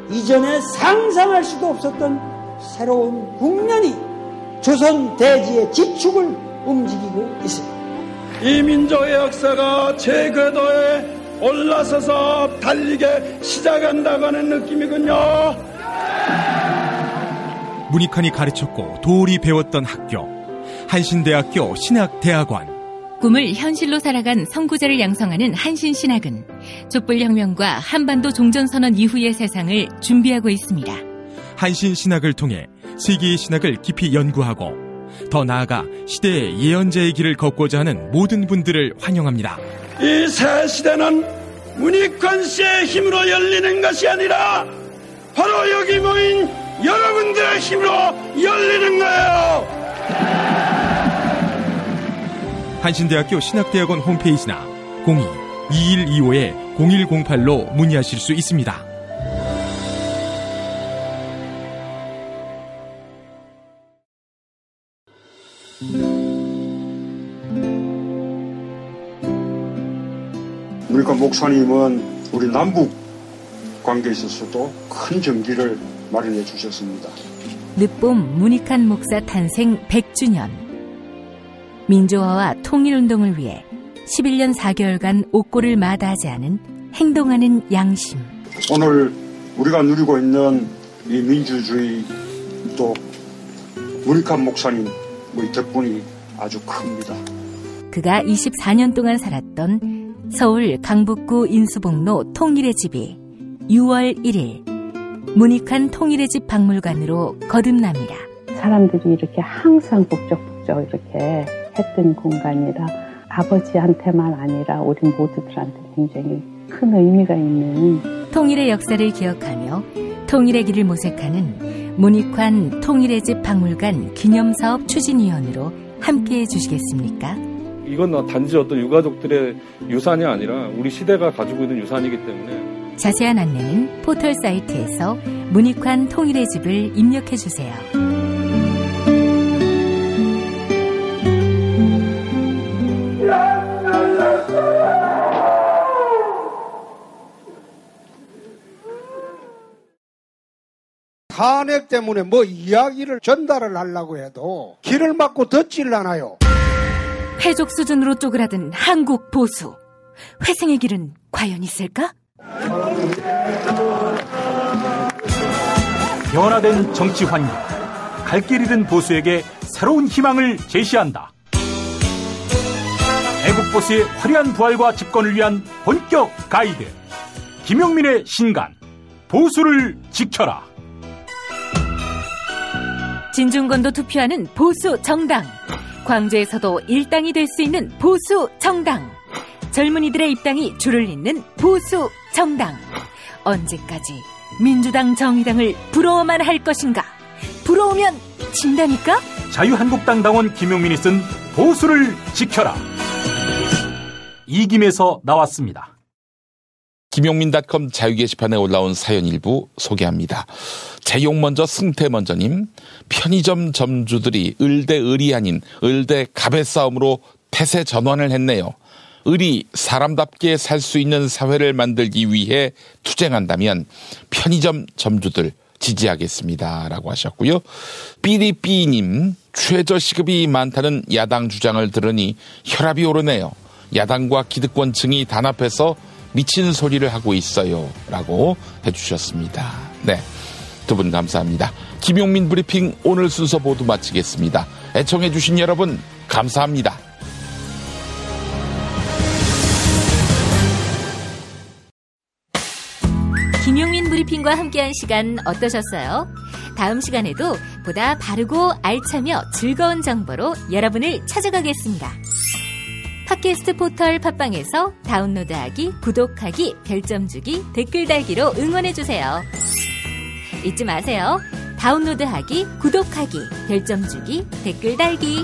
이전에 상상할 수도 없었던 새로운 국면이 조선 대지의 지축을 움직이고 있습니다. 이 민족의 역사가 제 궤도에 올라서서 달리게 시작한다고 하는 느낌이군요. 문익환이 가르쳤고 도울이 배웠던 학교, 한신대학교 신학대학원. 꿈을 현실로 살아간 선구자를 양성하는 한신신학은 촛불혁명과 한반도 종전선언 이후의 세상을 준비하고 있습니다. 한신신학을 통해 세계의 신학을 깊이 연구하고 더 나아가 시대의 예언자의 길을 걷고자 하는 모든 분들을 환영합니다. 이 새 시대는 문익환 씨의 힘으로 열리는 것이 아니라 바로 여기 모인 여러분들의 힘으로 열리는 거예요. 한신대학교 신학대학원 홈페이지나 02-2125-0108로 문의하실 수 있습니다. 문익환 목사님은 우리 남북 관계에 있어서도 큰 정기를 마련해 주셨습니다. 늦봄 문익환 목사 탄생 100주년. 민주화와 통일운동을 위해 11년 4개월간 옥고를 마다하지 않은 행동하는 양심. 오늘 우리가 누리고 있는 이 민주주의 또 문익환 목사님 덕분이 아주 큽니다. 그가 24년 동안 살았던 서울 강북구 인수복로 통일의 집이 6월 1일 문익환 통일의 집 박물관으로 거듭납니다. 사람들이 이렇게 항상 북적북적 이렇게 했던 공간이라 아버지한테만 아니라 우리 모두들한테 굉장히 큰 의미가 있는 통일의 역사를 기억하며 통일의 길을 모색하는 문익환 통일의 집 박물관 기념사업 추진위원으로 함께해 주시겠습니까? 이건 단지 어떤 유가족들의 유산이 아니라 우리 시대가 가지고 있는 유산이기 때문에 자세한 안내는 포털 사이트에서 문익환 통일의 집을 입력해 주세요. 탄핵 때문에 뭐 이야기를 전달을 하려고 해도 길을 막고 듣질 않아요. 해족 수준으로 쪼그라든 한국 보수. 회생의 길은 과연 있을까? 변화된 정치 환경, 갈 길 잃은 보수에게 새로운 희망을 제시한다. 애국 보수의 화려한 부활과 집권을 위한 본격 가이드, 김용민의 신간, 보수를 지켜라. 진중권도 투표하는 보수 정당. 광주에서도 일당이 될 수 있는 보수 정당. 젊은이들의 입당이 줄을 잇는 보수 정당. 언제까지 민주당 정의당을 부러워만 할 것인가? 부러우면 진다니까? 자유한국당 당원 김용민이 쓴 보수를 지켜라. 이김에서 나왔습니다. 김용민닷컴 자유 게시판에 올라온 사연 일부 소개합니다. 제용 먼저 승태 먼저님, 편의점 점주들이 을대 을이 아닌 을대 갑의 싸움으로 태세 전환을 했네요. 을이 사람답게 살 수 있는 사회를 만들기 위해 투쟁한다면 편의점 점주들 지지하겠습니다. 라고 하셨고요. 삐리삐님, 최저시급이 많다는 야당 주장을 들으니 혈압이 오르네요. 야당과 기득권층이 단합해서 미친 소리를 하고 있어요. 라고 해주셨습니다. 네, 두 분 감사합니다. 김용민 브리핑 오늘 순서 모두 마치겠습니다. 애청해주신 여러분 감사합니다. 브리핑과 함께한 시간 어떠셨어요? 다음 시간에도 보다 바르고 알차며 즐거운 정보로 여러분을 찾아가겠습니다. 팟캐스트 포털 팟빵에서 다운로드하기, 구독하기, 별점 주기, 댓글 달기로 응원해주세요. 잊지 마세요. 다운로드하기, 구독하기, 별점 주기, 댓글 달기.